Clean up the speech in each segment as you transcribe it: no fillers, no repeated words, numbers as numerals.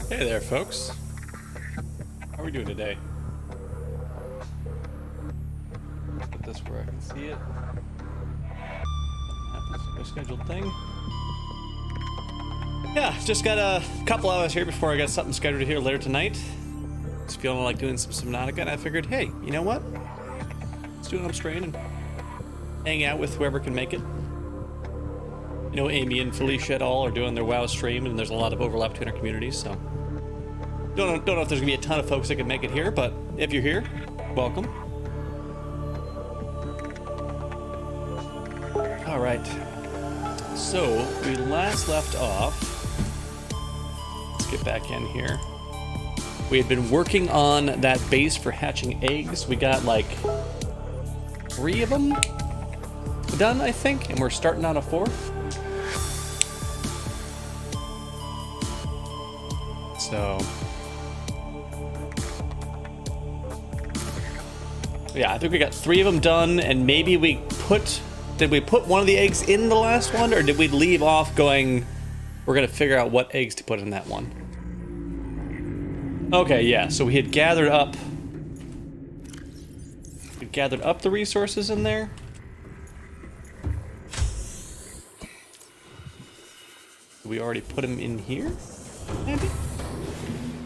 Hey there, folks. How are we doing today? Put this where I can see it. Have this scheduled thing. Yeah, just got a couple hours here before I got something scheduled here later tonight. Just feeling like doing some Subnautica, and I figured, hey, you know what? Let's do an upstrain and hang out with whoever can make it. You know, Amy and Felicia et al. Are doing their WoW stream, and there's a lot of overlap between our communities, so... Don't know if there's gonna be a ton of folks that can make it here, but if you're here, welcome. All right. So we last left off. Let's get back in here. We had been working on that base for hatching eggs. We got like 3 of them done, I think, and we're starting on a 4th. So. Yeah, I think we got 3 of them done, and maybe we put... Did we put one of the eggs in the last one, or did we leave off going... We're gonna figure out what eggs to put in that one. Okay, yeah, so we had gathered up... We gathered up the resources in there. We already put them in here, maybe?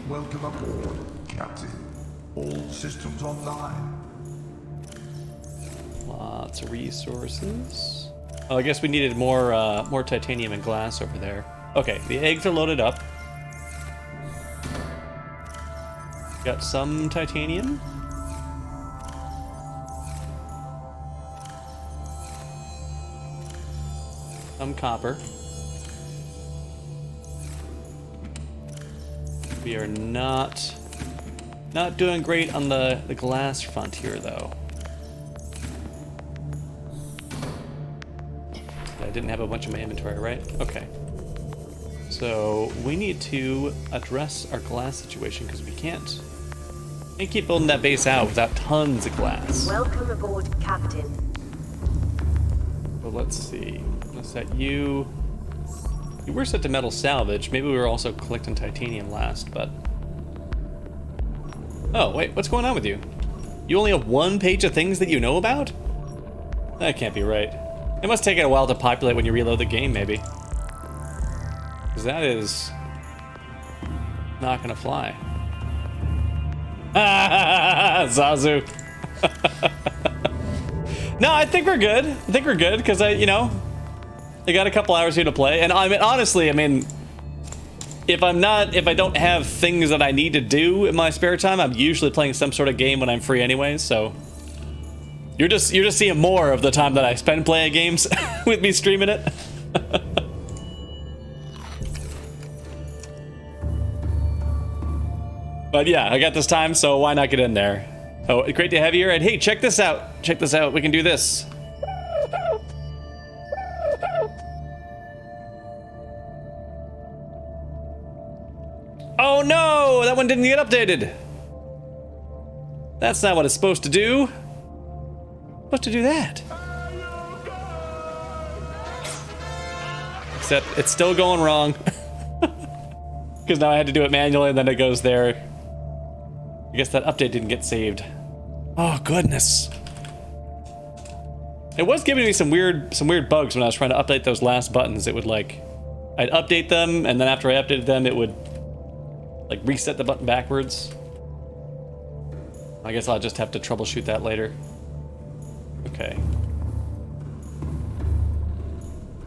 Welcome aboard, Captain. All systems online. Lots of resources. Oh, I guess we needed more titanium and glass over there. Okay, the eggs are loaded up. Got some titanium. Some copper. We are not doing great on the glass front here, though. I didn't have a bunch of my inventory, right? Okay. So we need to address our glass situation because we can't keep building that base out without tons of glass. Welcome aboard, Captain. Well, let's see. Let's set you. You were set to metal salvage. Maybe we were also collecting titanium last, but. Oh, wait, what's going on with you? You only have 1 page of things that you know about? That can't be right. It must take it a while to populate when you reload the game, maybe. Because that is not gonna fly. Zazu. No, I think we're good. I think we're good because I got a couple hours here to play, and I mean, honestly, if I don't have things that I need to do in my spare time, I'm usually playing some sort of game when I'm free anyways, so. You're just seeing more of the time that I spend playing games with me streaming it. But yeah, I got this time, so why not get in there? Oh, great to have you here, and hey, check this out. Check this out, we can do this. Oh no, that one didn't get updated. That's not what it's supposed to do. Supposed to do that. Except it's still going wrong. Because now I had to do it manually and then it goes there. I guess that update didn't get saved. Oh goodness. It was giving me some weird bugs when I was trying to update those last buttons. It would like, I'd update them and then after I updated them it would like reset the button backwards. I guess I'll just have to troubleshoot that later. Okay.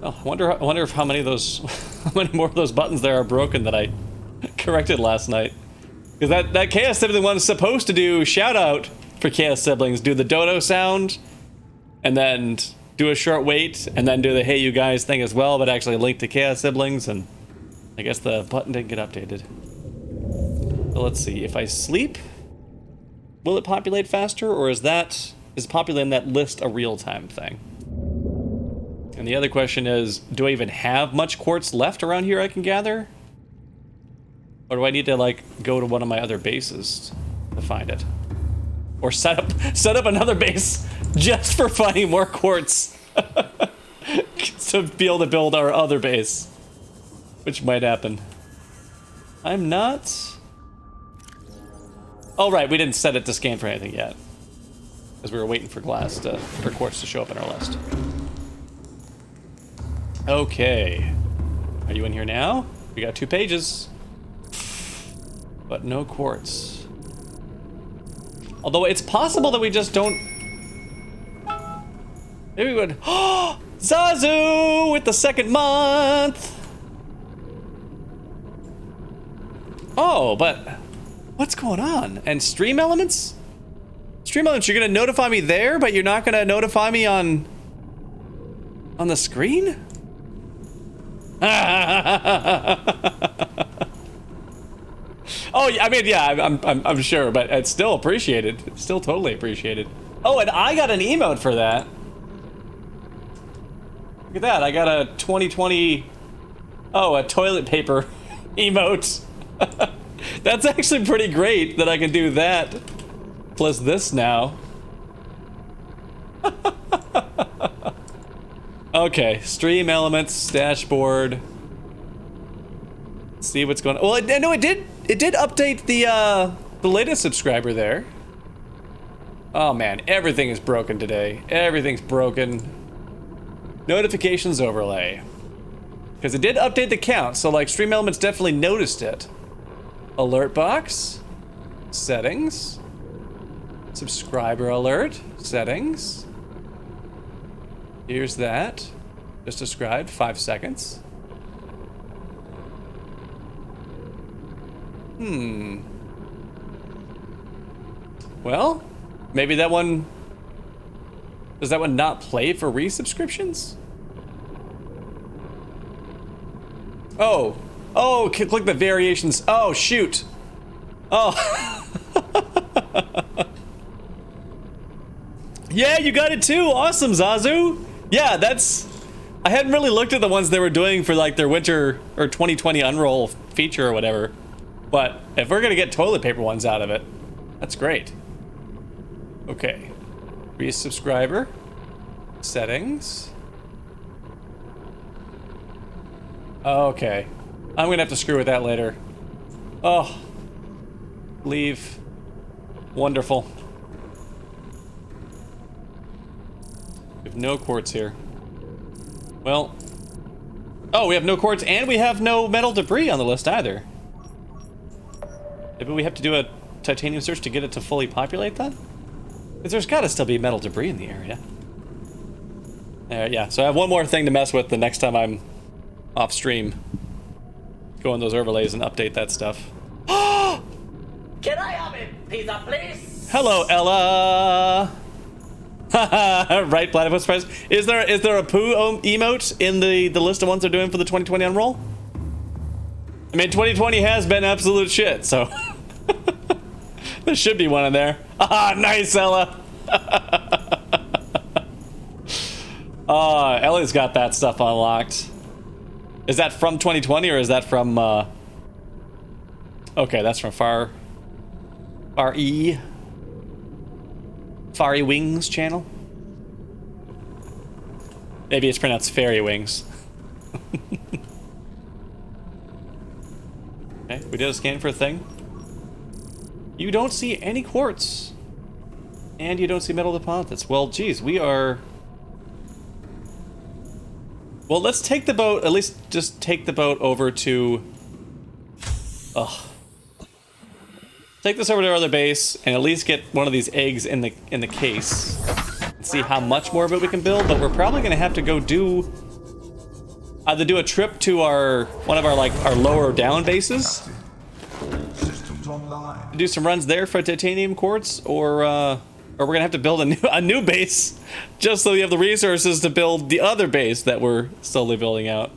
Oh, I wonder if how many of those, how many more of those buttons there are broken that I corrected last night. Because that Chaos Sibling one is supposed to do shout out for Chaos Siblings, do the dodo sound, and then do a short wait, and then do the hey you guys thing as well, but actually link to Chaos Siblings, and I guess the button didn't get updated. So let's see, if I sleep, will it populate faster, or is populating that list a real-time thing? And the other question is, do I even have much quartz left around here I can gather? Or do I need to like go to one of my other bases to find it? Or set up another base just for finding more quartz to be able to build our other base, which might happen. I'm not. Oh, right, we didn't set it to scan for anything yet. Because we were waiting for for quartz to show up in our list. Okay. Are you in here now? We got 2 pages. But no quartz. Although it's possible that we just don't... Maybe we would... Oh! Zazu with the 2nd month! Oh, but... What's going on? And stream elements? Stream elements, you're gonna notify me there, but you're not gonna notify me on the screen? Oh, I mean, yeah, I'm sure, but it's still appreciated. It's still totally appreciated. Oh, and I got an emote for that. Look at that, I got a 2020, a toilet paper emote. That's actually pretty great that I can do that. Plus this now. Okay, stream elements, dashboard. Let's see what's going on. Well, no, it did update the latest subscriber there. Oh man, everything is broken today. Everything's broken. Notifications overlay. Because it did update the count, so like stream elements definitely noticed it. Alert box, settings, subscriber alert, settings. Here's that. Just described, 5 seconds. Well, maybe that one... Does that one not play for resubscriptions? Oh. Oh, click the variations. Oh, shoot. Oh. Yeah, you got it too. Awesome, Zazu. Yeah, that's... I hadn't really looked at the ones they were doing for like their winter or 2020 unroll feature or whatever. But if we're gonna get toilet paper ones out of it, that's great. Okay. Resubscriber. Settings. Okay. I'm gonna have to screw with that later. Oh. Leave. Wonderful. We have no quartz here. Well. Oh, we have no quartz and we have no metal debris on the list either. Maybe we have to do a titanium search to get it to fully populate then? Because there's gotta still be metal debris in the area. Yeah, so I have one more thing to mess with the next time I'm off stream. Go on those overlays and update that stuff. Can I have a pizza, please? Hello, Ella. Right, Platypus Prize. Is there a poo emote in the list of ones they're doing for the 2020 unroll? I mean, 2020 has been absolute shit, so there should be one in there. Ah, nice, Ella. Ella's got that stuff unlocked. Is that from 2020 or is that from? Okay, that's from Far E Wings channel. Maybe it's pronounced Fairy Wings. Okay, we did a scan for a thing. You don't see any quartz. And you don't see metal deposits. Well, geez, we are... Well, let's take the boat, at least just take the boat over to... Ugh. Take this over to our other base and at least get one of these eggs in the case. And see how much more of it we can build, but we're probably gonna have to go do... Either do a trip to one of our lower down bases. Systems online. Do some runs there for titanium quartz, or we're gonna have to build a new base just so we have the resources to build the other base that we're slowly building out.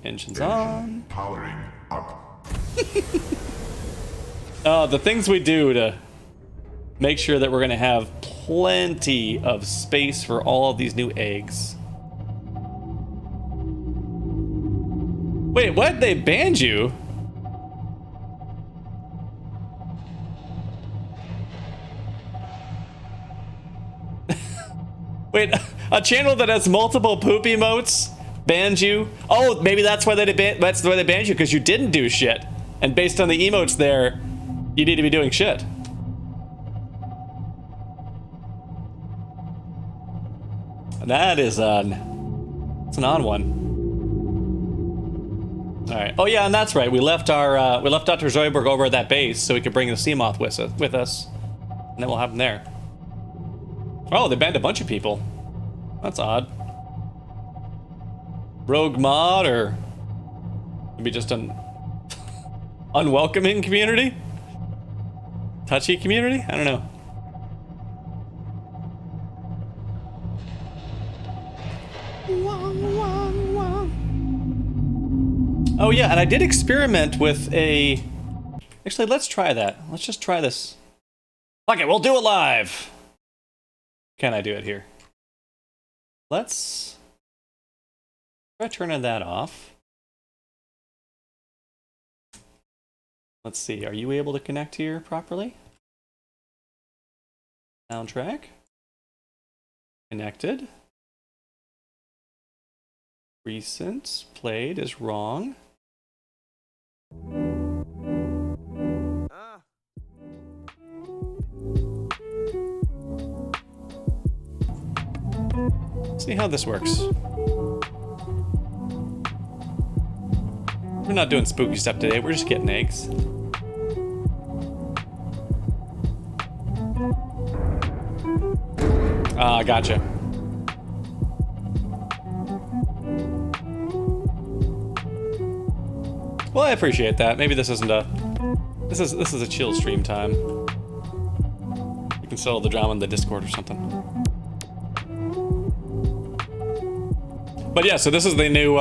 Engines on. Powering up. The things we do to make sure that we're gonna have plenty of space for all of these new eggs. Wait, what? They banned you? Wait, a channel that has multiple poop emotes banned you. Oh, maybe that's why they that's why they banned you, because you didn't do shit. And based on the emotes there, you need to be doing shit. That is it's an odd one. All right. Oh yeah, and that's right. We left Dr. Zoidberg over at that base so we could bring the Seamoth with us, and then we'll have him there. Oh, they banned a bunch of people. That's odd. Rogue mod, or maybe just an unwelcoming community? Touchy community? I don't know. Oh yeah, and I did experiment with a... Actually, let's try that. Let's just try this. Okay, we'll do it live. Can I do it here? Let's try turning that off. Let's see, are you able to connect here properly? Soundtrack. Connected. Recent played is wrong. See how this works. We're not doing spooky stuff today, we're just getting eggs. Ah, gotcha. Well, I appreciate that. Maybe this isn't a... This is a chill stream time. We can settle the drama in the Discord or something. But yeah, so this is the new...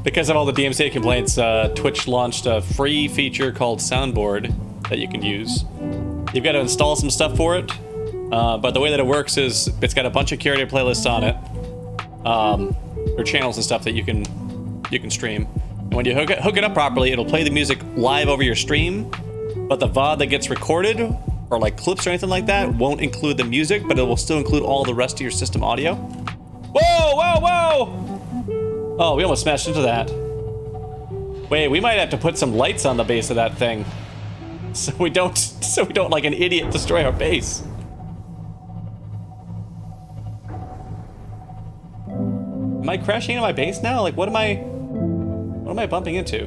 because of all the DMCA complaints, Twitch launched a free feature called Soundboard that you can use. You've got to install some stuff for it. But the way that it works is it's got a bunch of curated playlists on it. Or channels and stuff that you can stream. And when you hook it up properly, it'll play the music live over your stream, but the VOD that gets recorded, or like clips or anything like that, won't include the music, but it will still include all the rest of your system audio. Whoa, whoa, whoa! Oh, we almost smashed into that. Wait, we might have to put some lights on the base of that thing, so we don't like an idiot destroy our base. Am I crashing into my base now? Like, what am I bumping into?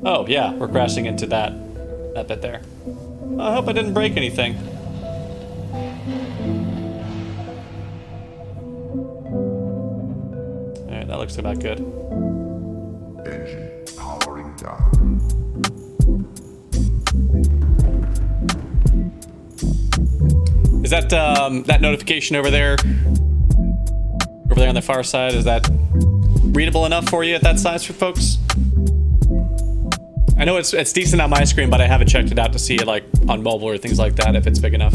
Oh, yeah, we're crashing into that bit there. I hope I didn't break anything. Alright, that looks about good. Engine powering down. Is that that notification over there on the far side, is that readable enough for you at that size for folks? I know it's decent on my screen, but I haven't checked it out to see it like on mobile or things like that if it's big enough.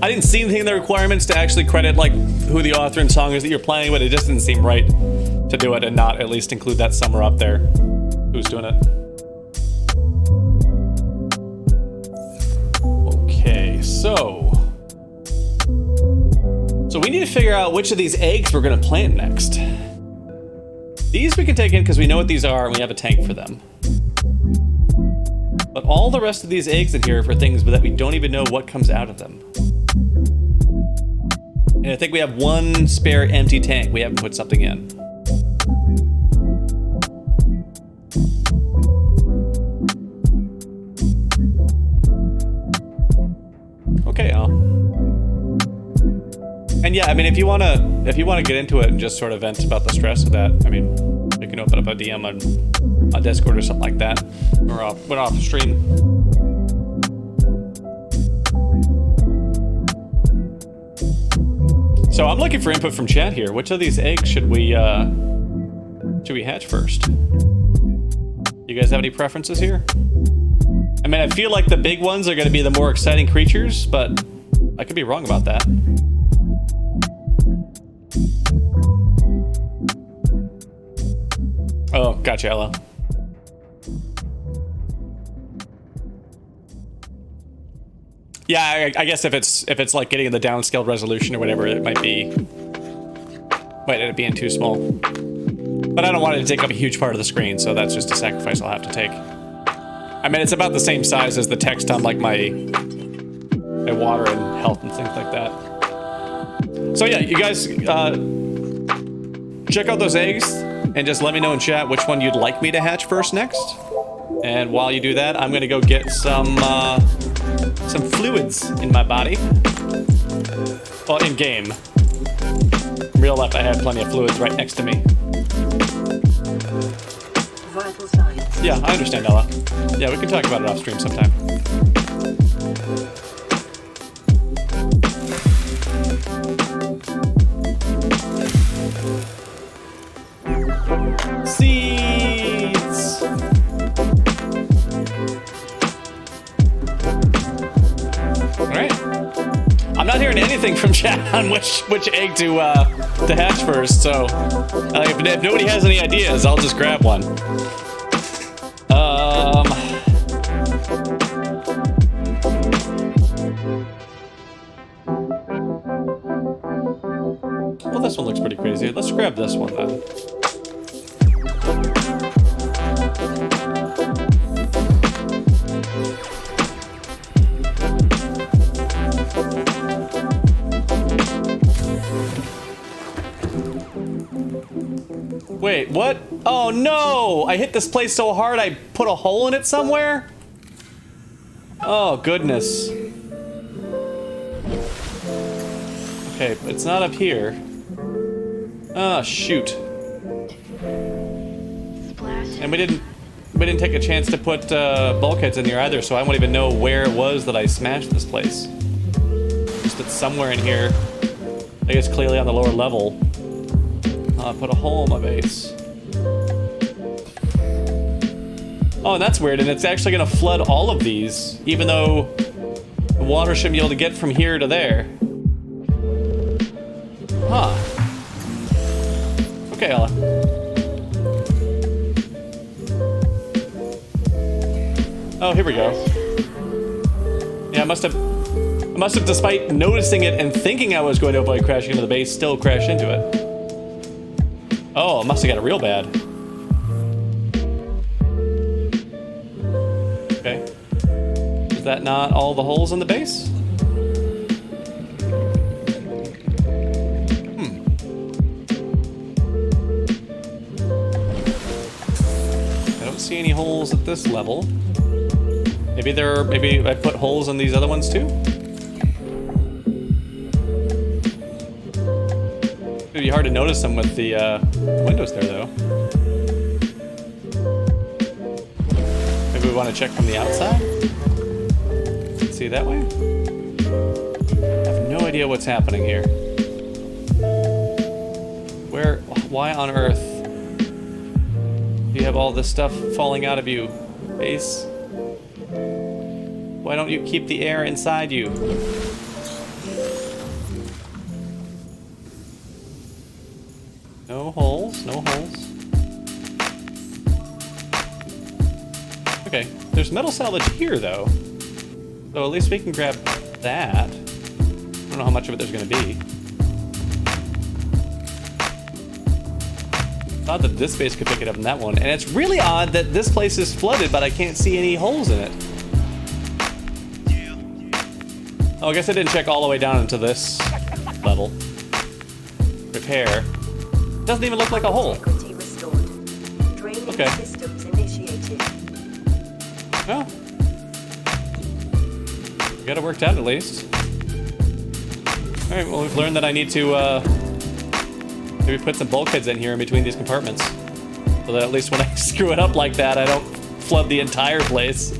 I didn't see anything in the requirements to actually credit like who the author and song is that you're playing, but it just didn't seem right to do it and not at least include that somewhere up there. Who's doing it? Okay, so we need to figure out which of these eggs we're gonna plant next. These we can take in because we know what these are and we have a tank for them. But all the rest of these eggs in here are for things that we don't even know what comes out of them. And I think we have one spare empty tank we haven't put something in. Okay, and yeah, I mean, if you wanna get into it and just sort of vent about the stress of that, I mean, you can open up a DM on Discord or something like that, or off the stream. So I'm looking for input from chat here. Which of these eggs should we hatch first? You guys have any preferences here? I mean, I feel like the big ones are going to be the more exciting creatures, but I could be wrong about that. Oh, gotcha, Ella. Yeah, I guess if it's like getting the downscaled resolution or whatever, it might end up being too small. But I don't want it to take up a huge part of the screen, so that's just a sacrifice I'll have to take. I mean, it's about the same size as the text on like my water and health and things like that. So yeah, you guys check out those eggs and just let me know in chat which one you'd like me to hatch first next. And while you do that, I'm gonna go get some fluids in my body. Well, in game. In real life, I have plenty of fluids right next to me. Vital signs. Yeah, I understand, Ella. Yeah, we can talk about it off stream sometime. Seeds! Alright. I'm not hearing anything from chat on which egg to hatch first, so if nobody has any ideas, I'll just grab one. Well, this one looks pretty crazy. Let's grab this one then. Wait, what? Oh no! I hit this place so hard I put a hole in it somewhere? Oh, goodness. Okay, it's not up here. Oh, shoot. And we didn't take a chance to put bulkheads in here either, so I won't even know where it was that I smashed this place. Just it's somewhere in here. I guess clearly on the lower level. Put a hole in my base. Oh, and that's weird, and it's actually gonna flood all of these, even though the water shouldn't be able to get from here to there. Huh. Okay, Ella. Oh, here we go. Yeah, I must have, despite noticing it and thinking I was going to avoid crashing into the base, still crash into it. Oh, it must have got it real bad. Okay. Is that not all the holes in the base? I don't see any holes at this level. Maybe I put holes in these other ones too? It'd be hard to notice them with the windows there, though. Maybe we want to check from the outside? Let's see that way? I have no idea what's happening here. Why on earth do you have all this stuff falling out of you, base? Why don't you keep the air inside you? No holes, no holes. Okay, there's metal salvage here, though. So at least we can grab that. I don't know how much of it there's gonna be. It's odd that this base could pick it up in that one. And it's really odd that this place is flooded, but I can't see any holes in it. Oh, I guess I didn't check all the way down into this level. Repair. Doesn't even look like a hole. Okay. Well, we got it worked out at least. All right. Well, we've learned that I need to maybe put some bulkheads in here in between these compartments, so that at least when I screw it up like that, I don't flood the entire place.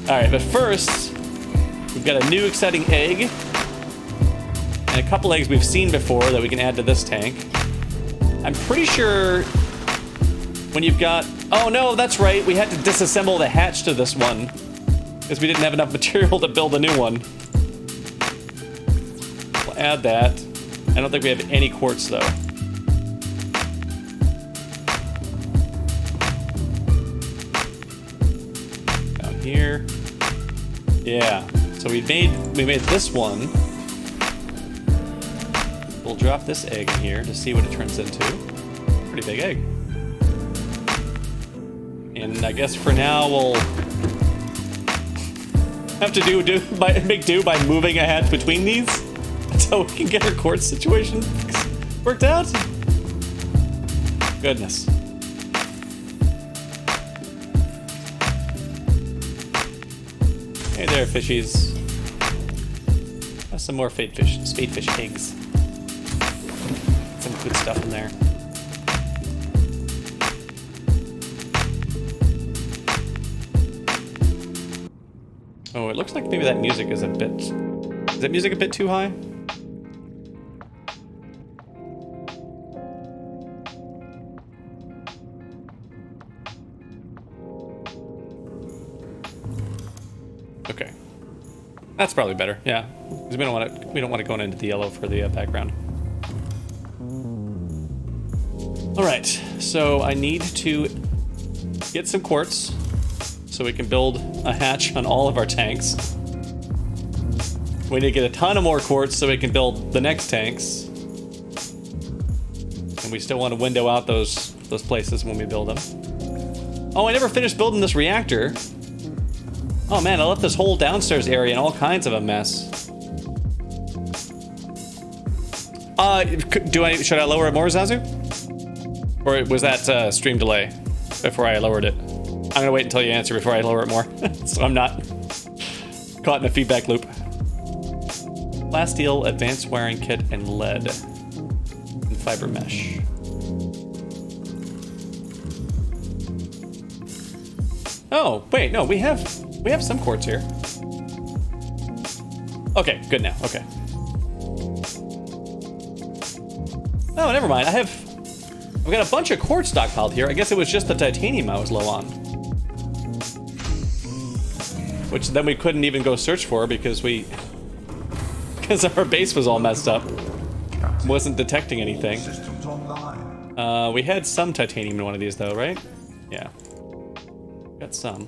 All right, but first, we've got a new exciting egg. And a couple eggs we've seen before that we can add to this tank. I'm pretty sure when you've got... Oh no, that's right. We had to disassemble the hatch to this one because we didn't have enough material to build a new one. We'll add that. I don't think we have any quartz though. Down here. Yeah. So we made this one. We'll drop this egg in here to see what it turns into. Pretty big egg. And I guess for now we'll have to make do by moving a hatch between these until we can get our quartz situation worked out. Goodness. Hey there, fishies. Have some more spadefish eggs. Some good stuff in there. Oh, it looks like maybe that music is a bit... Is that music a bit too high? Okay. That's probably better, yeah. Because we don't want it going into the yellow for the background. Alright, so I need to get some quartz so we can build a hatch on all of our tanks. We need to get a ton of more quartz so we can build the next tanks. And we still want to window out those places when we build them. Oh, I never finished building this reactor. Oh man, I left this whole downstairs area in all kinds of a mess. Should I lower it more, Zazu? Or was that stream delay before I lowered it? I'm gonna wait until you answer before I lower it more, so I'm not caught in a feedback loop. Glass steel, advanced wiring kit, and lead, and fiber mesh. Oh wait, no, we have some quartz here. Okay, good now. Okay. Oh, never mind. I've got a bunch of quartz stockpiled here. I guess it was just the titanium I was low on. Which then we couldn't even go search for because our base was all messed up. Wasn't detecting anything. Systems online. We had some titanium in one of these though, right? Yeah. Got some.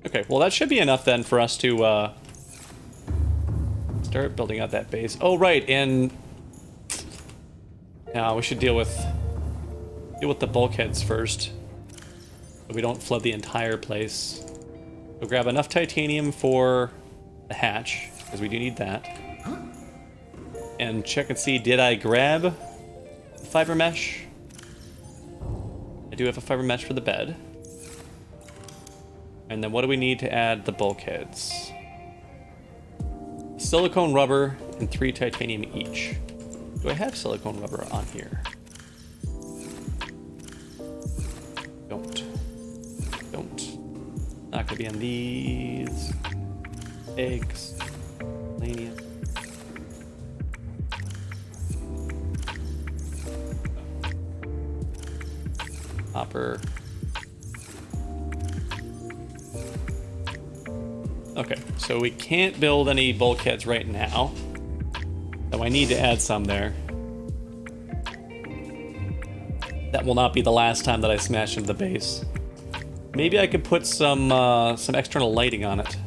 Okay, well that should be enough then for us to start building out that base. Oh right, and now we should deal with the bulkheads first, so we don't flood the entire place. We'll grab enough titanium for the hatch, because we do need that. And check and see, did I grab fiber mesh? I do have a fiber mesh for the bed. And then what do we need to add the bulkheads? Silicone rubber and 3 titanium each. Do I have silicone rubber on here? Don't. Not gonna be on these. Eggs. Selenium. Copper. Okay, so we can't build any bulkheads right now. So I need to add some there. That will not be the last time that I smash into the base. Maybe I could put some external lighting on it.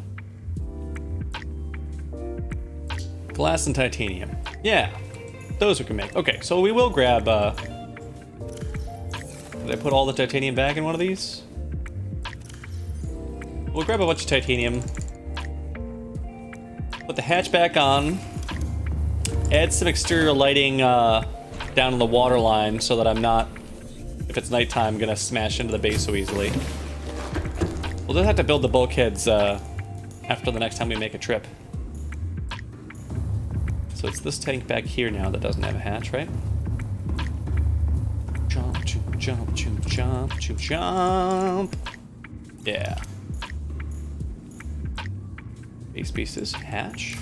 Glass and titanium. Yeah, those we can make. Okay, so we will grab... Did I put all the titanium back in one of these? We'll grab a bunch of titanium. Put the hatch back on. Add some exterior lighting down on the water line so that I'm not, if it's nighttime, gonna smash into the base so easily. We'll just have to build the bulkheads after the next time we make a trip. So it's this tank back here now that doesn't have a hatch, right? Jump, choop, jump, choop, jump, choop, jump. Yeah. Base pieces, hatch.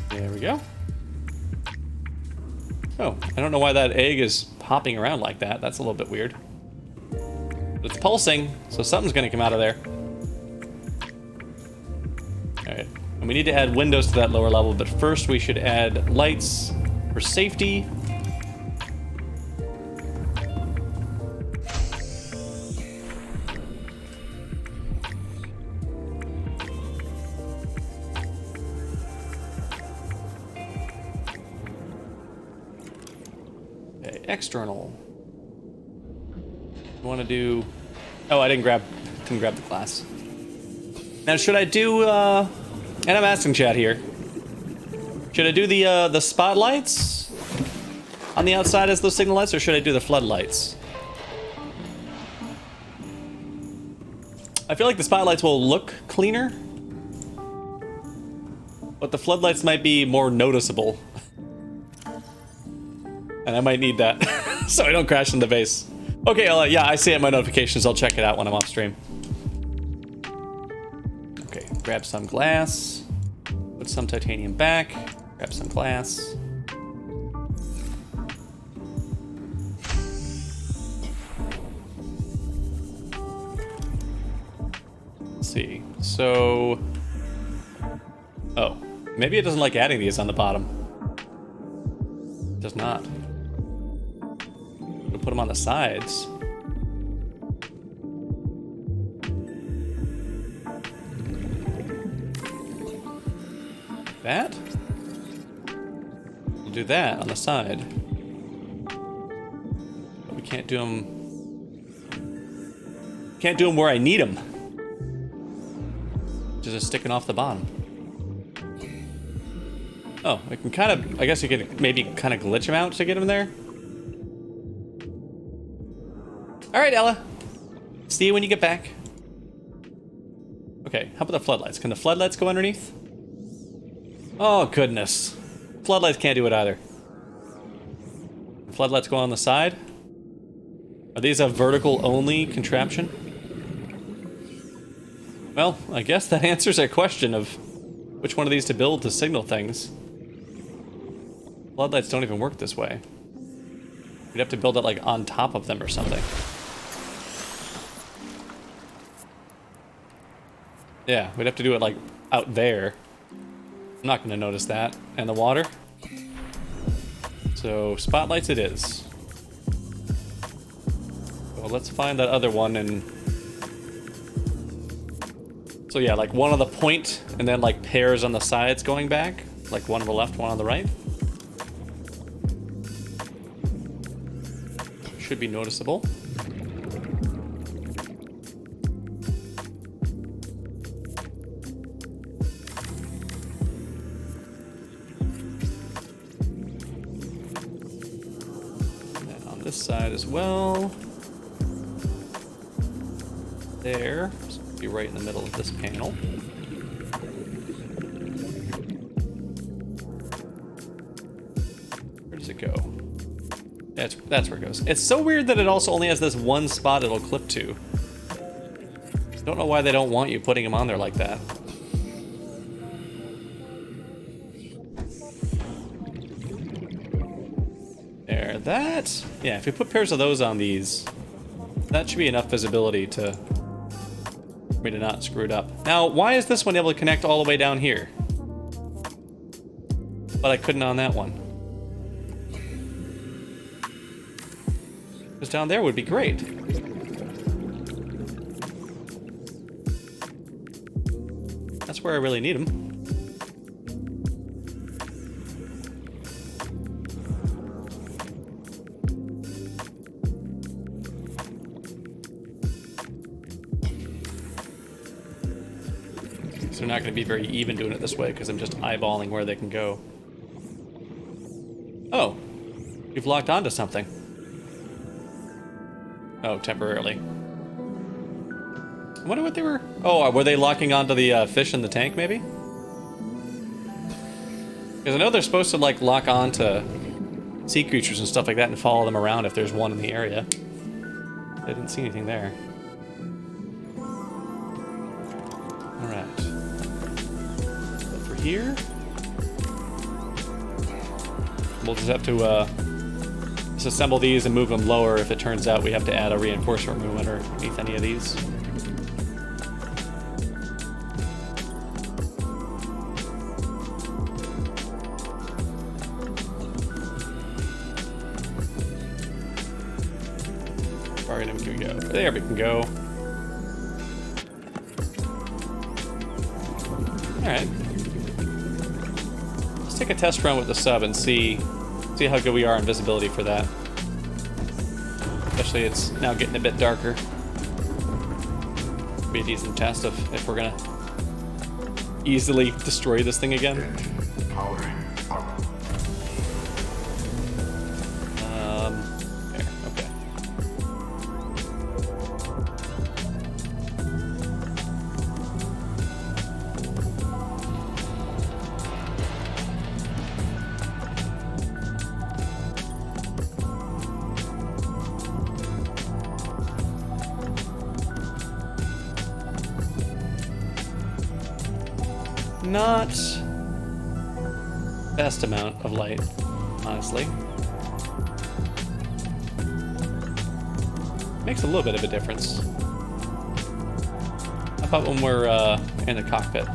There we go. Oh, I don't know why that egg is hopping around like that. That's a little bit weird. But it's pulsing, so something's gonna come out of there. Alright, and we need to add windows to that lower level, but first we should add lights for safety. External. I want to do... Oh, I didn't grab the glass. Now, should I do, and I'm asking chat here. Should I do the spotlights on the outside as those signal lights, or should I do the floodlights? I feel like the spotlights will look cleaner, but the floodlights might be more noticeable. And I might need that so I don't crash in the base. Okay, yeah, I see it in my notifications. I'll check it out when I'm off stream. Okay, grab some glass. Put some titanium back. Grab some glass. Let's see. So... Oh. Maybe it doesn't like adding these on the bottom. It does not. We'll put them on the sides. That? We'll do that on the side. But we can't do them... Can't do them where I need them. Just sticking off the bottom. Oh, we can kind of... I guess you could maybe kind of glitch them out to get them there. Alright, Ella. See you when you get back. Okay, how about the floodlights? Can the floodlights go underneath? Oh, goodness. Floodlights can't do it either. Floodlights go on the side? Are these a vertical-only contraption? Well, I guess that answers our question of which one of these to build to signal things. Floodlights don't even work this way. We'd have to build it, like, on top of them or something. Yeah, we'd have to do it, like, out there. I'm not going to notice that. And the water. So, spotlights it is. So let's find that other one and... So yeah, like one on the point, and then like pairs on the sides going back. Like one on the left, one on the right. Should be noticeable. And on this side as well. There. Be right in the middle of this panel. Where does it go? That's where it goes. It's so weird that it also only has this one spot it'll clip to. Don't know why they don't want you putting them on there like that. There, that. Yeah, if we put pairs of those on these, that should be enough visibility to... me to not screw it up. Now, why is this one able to connect all the way down here? But I couldn't on that one. Because down there would be great. That's where I really need them. So they're not going to be very even doing it this way because I'm just eyeballing where they can go. Oh, you've locked onto something. Oh, temporarily. I wonder what they were... Oh, were they locking onto the fish in the tank, maybe? Because I know they're supposed to, like, lock onto sea creatures and stuff like that and follow them around if there's one in the area. I didn't see anything there. Alright. Over here. We'll just have to disassemble these and move them lower if it turns out we have to add a reinforcement room underneath any of these. Where can we go? There we can go. Alright. Let's take a test run with the sub and see how good we are in visibility for that. especially it's now getting a bit darker. Be a decent test of if we're gonna easily destroy this thing again. Powering up. There, okay. Not best amount of light, honestly. Makes a little bit of a difference. How about when we're in the cockpit?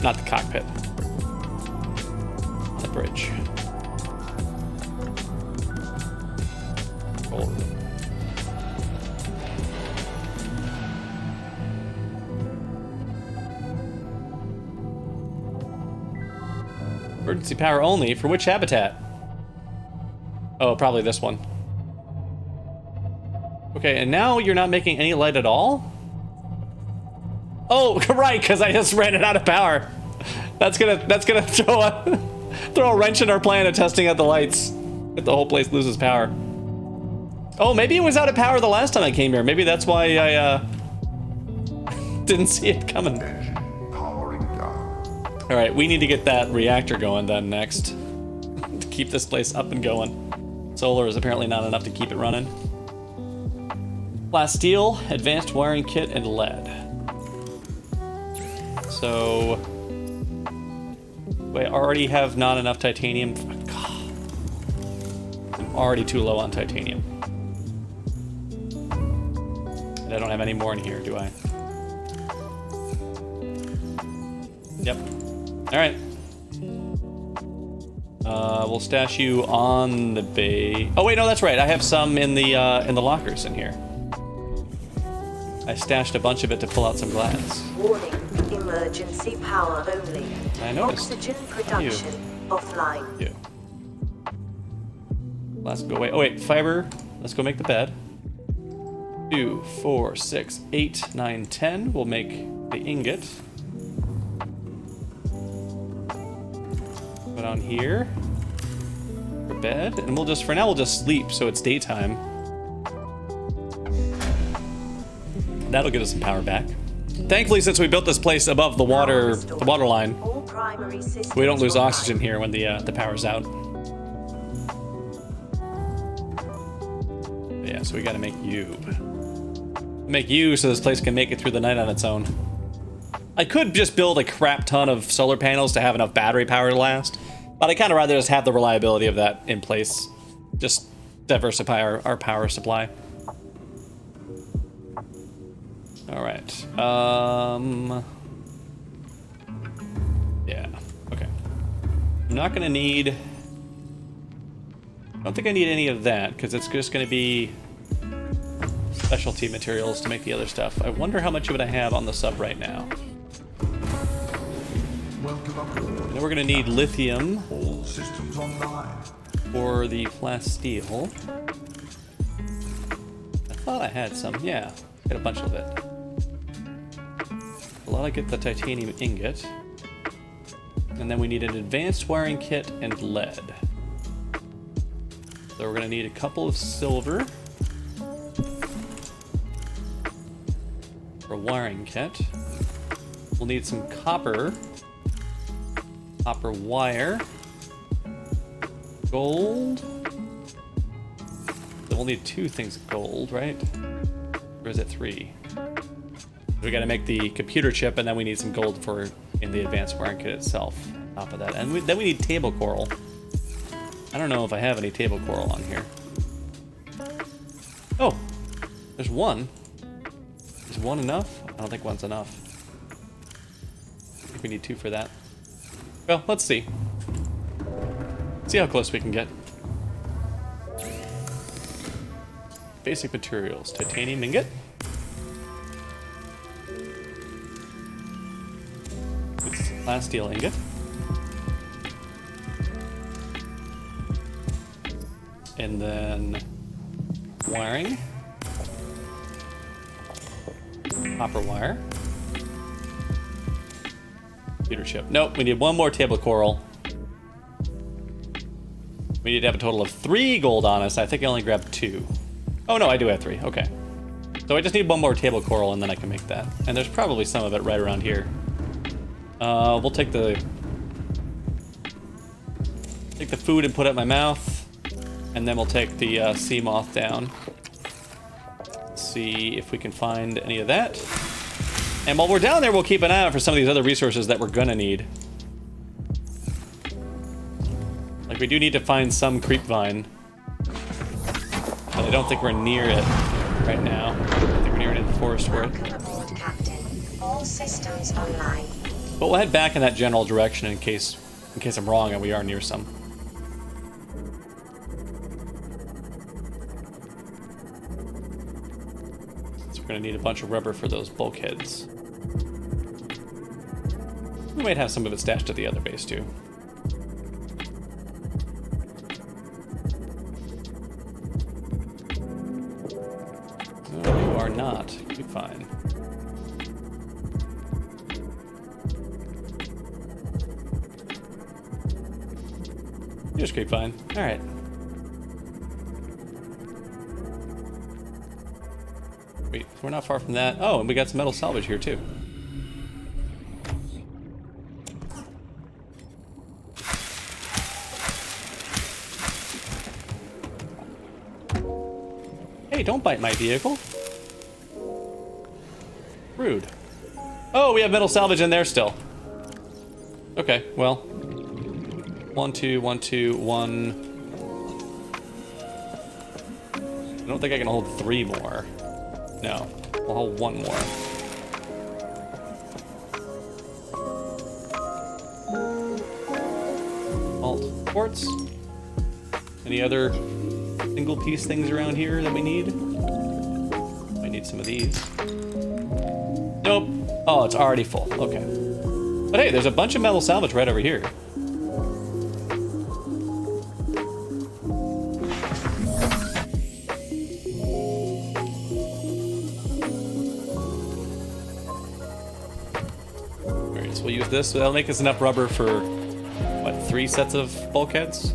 Not the cockpit. On the bridge. Control room. Emergency power only. For which habitat? Oh, probably this one. Okay, and now you're not making any light at all? Oh, right, because I just ran it out of power. That's gonna throw a wrench in our plan of testing out the lights if the whole place loses power. Oh, maybe it was out of power the last time I came here. Maybe that's why I didn't see it coming. Engine powering down. All right, we need to get that reactor going then next to keep this place up and going. Solar is apparently not enough to keep it running. Glass steel, advanced wiring kit, and lead. So, we already have not enough titanium. God, I'm already too low on titanium. And I don't have any more in here, do I? Yep. All right. We'll stash you on the bay. Oh wait, no, that's right. I have some in the lockers in here. I stashed a bunch of it to pull out some glass. Warning, emergency power only. I noticed. Oxygen production offline. You. Let's go away. Oh wait, fiber. Let's go make the bed. 2, 4, 6, 8, 9, 10. We'll make the ingot. Put on here for bed, and we'll just for now we'll just sleep so it's daytime. That'll get us some power back. Thankfully, since we built this place above the water line, All primary systems we don't lose online. oxygen here when the power's out. Yeah, so we gotta make you. Make you so this place can make it through the night on its own. I could just build a crap ton of solar panels to have enough battery power to last, but I kind of rather just have the reliability of that in place. Just diversify our power supply. All right. Yeah. Okay. I'm not gonna need. I don't think I need any of that because it's just gonna be specialty materials to make the other stuff. I wonder how much of it I have on the sub right now. Welcome aboard. Then we're gonna need lithium All systems online. for the flat steel. I thought I had some. Yeah, got a bunch of it. Well, I'll get the titanium ingot. And then we need an advanced wiring kit and lead. So we're gonna need a couple of silver for a wiring kit. We'll need some copper. Copper wire. Gold. Then we'll need 2 things of gold, right? Or is it 3? We gotta make the computer chip, and then we need some gold for in the advanced wiring kit itself. On top of that, and then we need table coral. I don't know if I have any table coral on here. Oh, there's one. Is one enough? I don't think one's enough. I think we need 2 for that. Well, let's see. See how close we can get. Basic materials: titanium ingot. Glass steel ingot. And then Wiring. Copper wire. Computer chip. Nope, we need one more table coral. We need to have a total of 3 gold on us. I think I only grabbed 2. Oh no, I do have 3. Okay. So I just need one more table coral and then I can make that. And there's probably some of it right around here. We'll take the food and put it in my mouth. And then we'll take the sea moth down. See if we can find any of that. And while we're down there, we'll keep an eye out for some of these other resources that we're gonna need. Like, we do need to find some creep vine. But I don't think we're near it right now. I think we're near it in the forest for it. Welcome aboard, Captain. All systems online. But we'll head back in that general direction in case I'm wrong and we are near some. So we're gonna need a bunch of rubber for those bulkheads. We might have some of it stashed at the other base too. No, you are not. You're fine. You're just creep fine. Alright. Wait, we're not far from that. Oh, and we got some metal salvage here too. Hey, don't bite my vehicle. Rude. Oh, we have metal salvage in there still. Okay, well. 1, 2, 1, 2, 1. I don't think I can hold 3 more. No, I'll hold 1 more. Alt quartz. Any other single piece things around here that we need? I need some of these. Nope. Oh, it's already full. Okay. But hey, there's a bunch of metal salvage right over here. Alright, so we'll use this. That'll make us enough rubber for, what, 3 sets of bulkheads?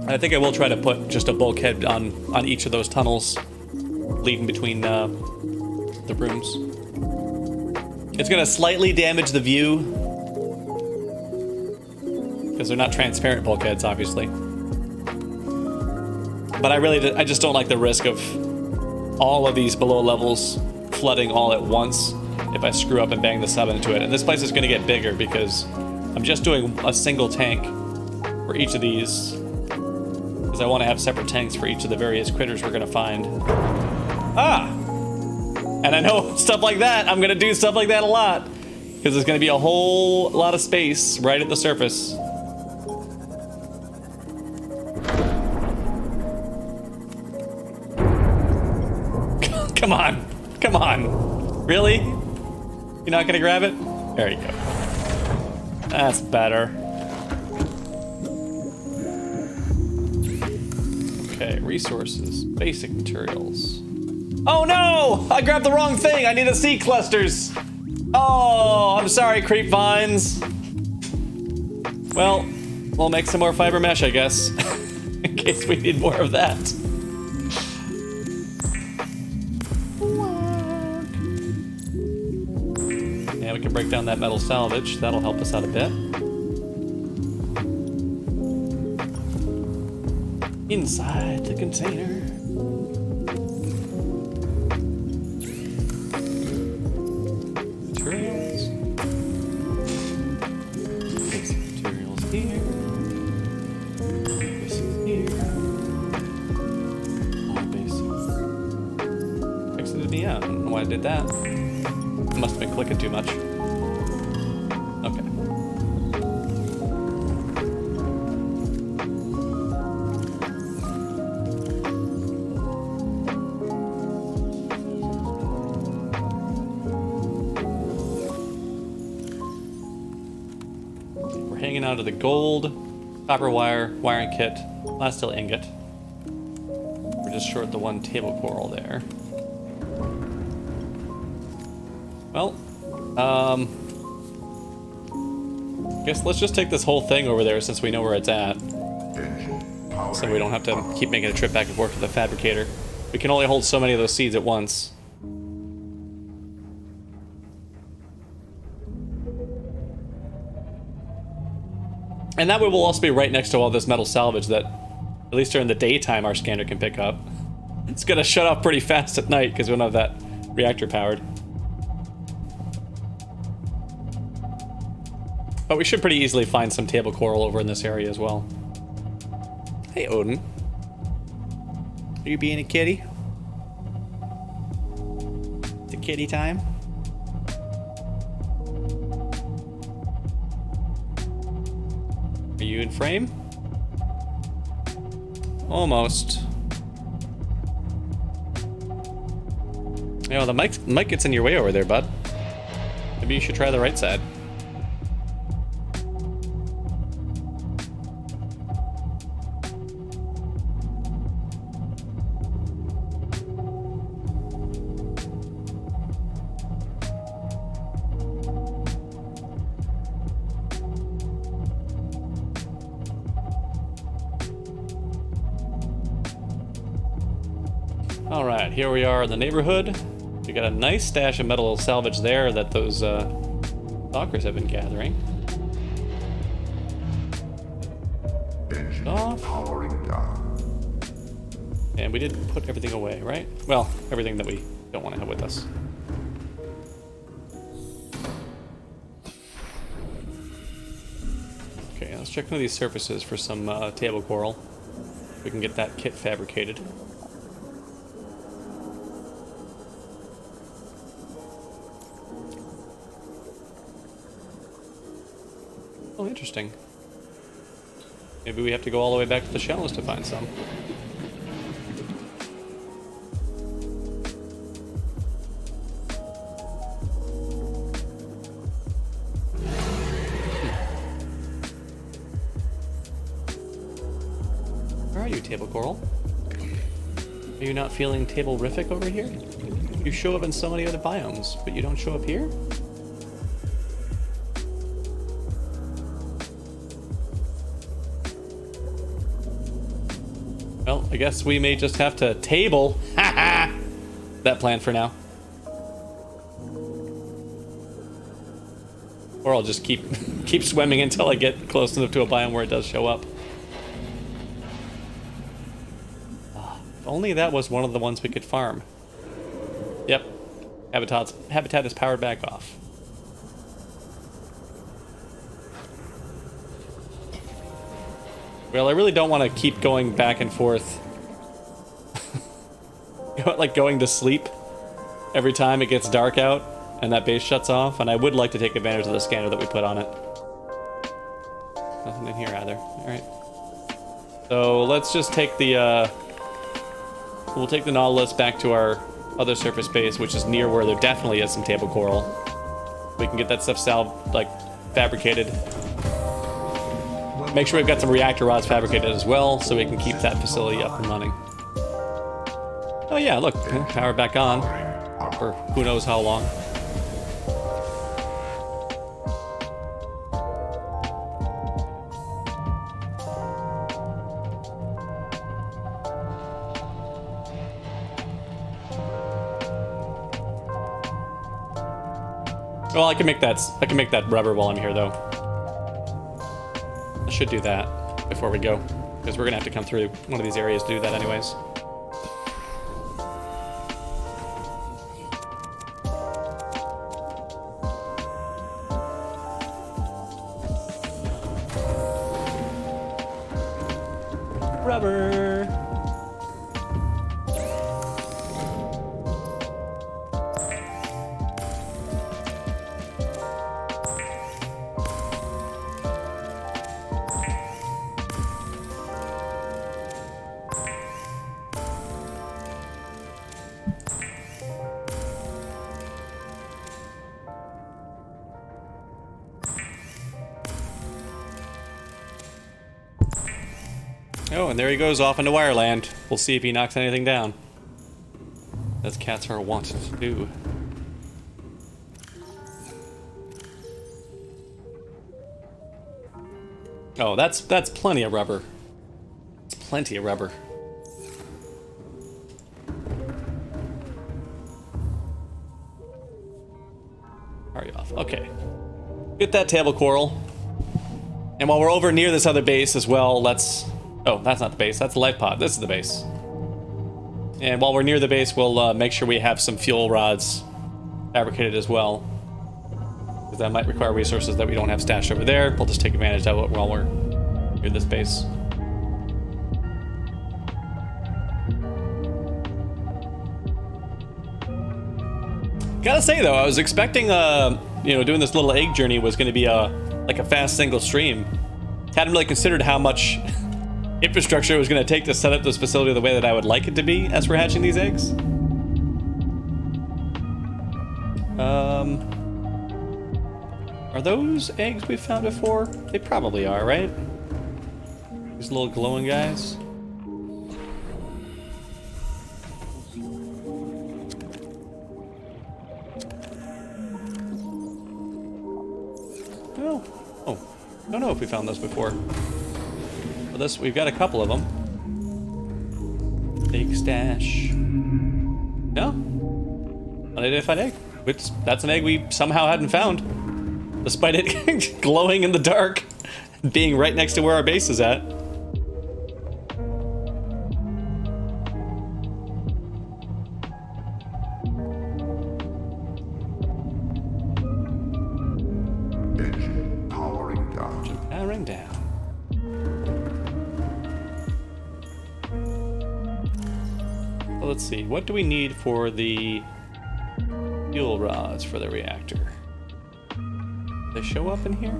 I think I will try to put just a bulkhead on each of those tunnels leading between the rooms. It's going to slightly damage the view because they're not transparent bulkheads, obviously. But I just don't like the risk of all of these below levels flooding all at once if I screw up and bang the sub into it. And this place is going to get bigger because I'm just doing a single tank for each of these. I want to have separate tanks for each of the various critters we're going to find. Ah! And I know stuff like that, I'm going to do stuff like that a lot. Because there's going to be a whole lot of space right at the surface. Come on. Come on. Really? You're not going to grab it? There you go. That's better. Okay, resources, basic materials. Oh no! I grabbed the wrong thing! I need the sea clusters! Oh, I'm sorry, creep vines. Well, we'll make some more fiber mesh, I guess. In case we need more of that. Yeah, we can break down that metal salvage. That'll help us out a bit. Inside the container. Materials. Basic materials here. Basic here. All basic. Exited me out. I don't know why I did that. Must have been clicking too much. Okay. Hanging out of the gold, copper wire, wiring kit, last steel ingot. just short the one table coral there. Well, guess let's just take this whole thing over there since we know where it's at. So we don't have to keep making a trip back and forth to the fabricator. We can only hold so many of those seeds at once. And that way we'll also be right next to all this metal salvage that, at least during the daytime, our scanner can pick up. It's gonna shut off pretty fast at night because we don't have that reactor powered. But we should pretty easily find some table coral over in this area as well. Hey, Odin. Are you being a kitty? It's a kitty time? Are you in frame? Almost. You know, the mic gets in your way over there, bud. Maybe you should try the right side. Alright, here we are in the neighborhood. We got a nice stash of metal salvage there that those stalkers have been gathering. Off. And we did put everything away, right? Well, everything that we don't want to have with us. Okay, let's check into these surfaces for some table coral. We can get that kit fabricated. Oh, interesting. Maybe we have to go all the way back to the shallows to find some. Where are you, table coral? Are you not feeling table-rific over here? You show up in so many other biomes, but you don't show up here? Well, I guess we may just have to table that plan for now. Or I'll just keep swimming until I get close enough to a biome where it does show up. If only that was one of the ones we could farm. Yep. Habitat is powered back off. Well, I really don't want to keep going back and forth. Like going to sleep every time it gets dark out and that base shuts off, and I would like to take advantage of the scanner that we put on it. Nothing in here either. Alright. So let's just take the, we'll take the Nautilus back to our other surface base, which is near where there definitely is some table coral. We can get that stuff fabricated. Make sure we've got some reactor rods fabricated as well, so we can keep that facility up and running. Oh yeah, look, power back on, for who knows how long. Well, I can make that rubber while I'm here, though. I should do that before we go, because we're gonna have to come through one of these areas to do that anyways. Rubber! Oh, and there he goes off into Wireland. We'll see if he knocks anything down. As cats are wont to do. Oh, that's plenty of rubber. It's plenty of rubber. Hurry off. Okay. Get that table coral. And while we're over near this other base as well, let's... Oh, that's not the base. That's the life pod. This is the base. And while we're near the base, we'll make sure we have some fuel rods fabricated as well. Because that might require resources that we don't have stashed over there. We'll just take advantage of it while we're near this base. Gotta say though, I was expecting, you know, doing this little egg journey was going to be like a fast single stream. Hadn't really considered how much infrastructure it was going to take to set up this facility the way that I would like it to be as we're hatching these eggs. Are those eggs we found before? They probably are, right? These little glowing guys. Oh, don't know if we found those before. Well, we've got a couple of them. Egg stash. No? Unidentified egg. That's an egg we somehow hadn't found. Despite it glowing in the dark. Being right next to where our base is at. Engine powering down. Powering down. Well, let's see. What do we need for the fuel rods for the reactor? They show up in here?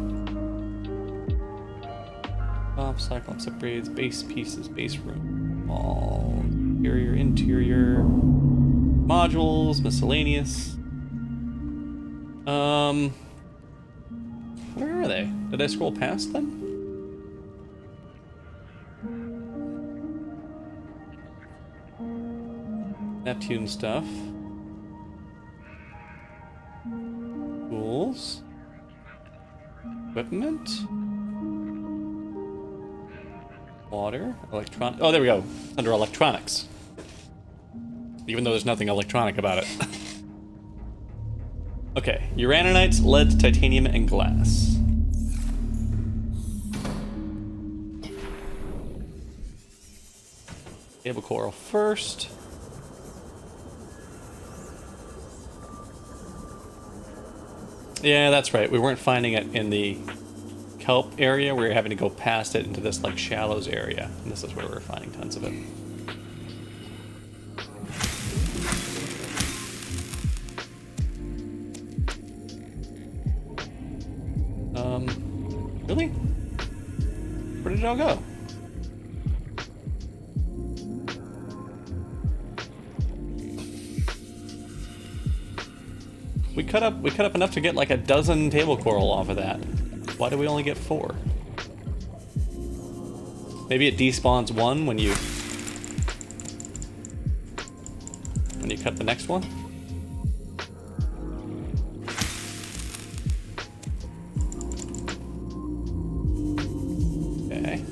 Cyclops upgrades, base pieces, base room, all interior, modules, miscellaneous. Where are they? Did I scroll past them? Neptune stuff. Tools. Equipment. Water. Oh, there we go. Under electronics. Even though there's nothing electronic about it. Okay. Uraninites, lead, titanium, and glass. Table coral first. Yeah, that's right. We weren't finding it in the kelp area. We were having to go past it into this like shallows area. And this is where we're finding tons of it. Really? Where did it all go? We cut up enough to get like a dozen table coral off of that. Why do we only get 4? Maybe it despawns 1 when you cut the next one? Okay.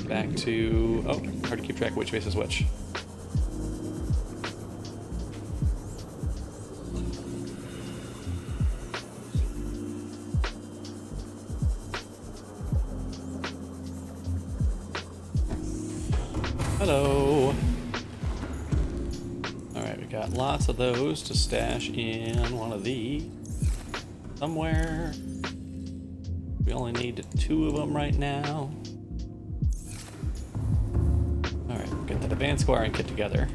Back to... Oh, hard to keep track of which base is which. Hello. Alright, we got lots of those to stash in one of these. Somewhere. We only need 2 of them right now. Alright, we'll get that advanced wiring kit together.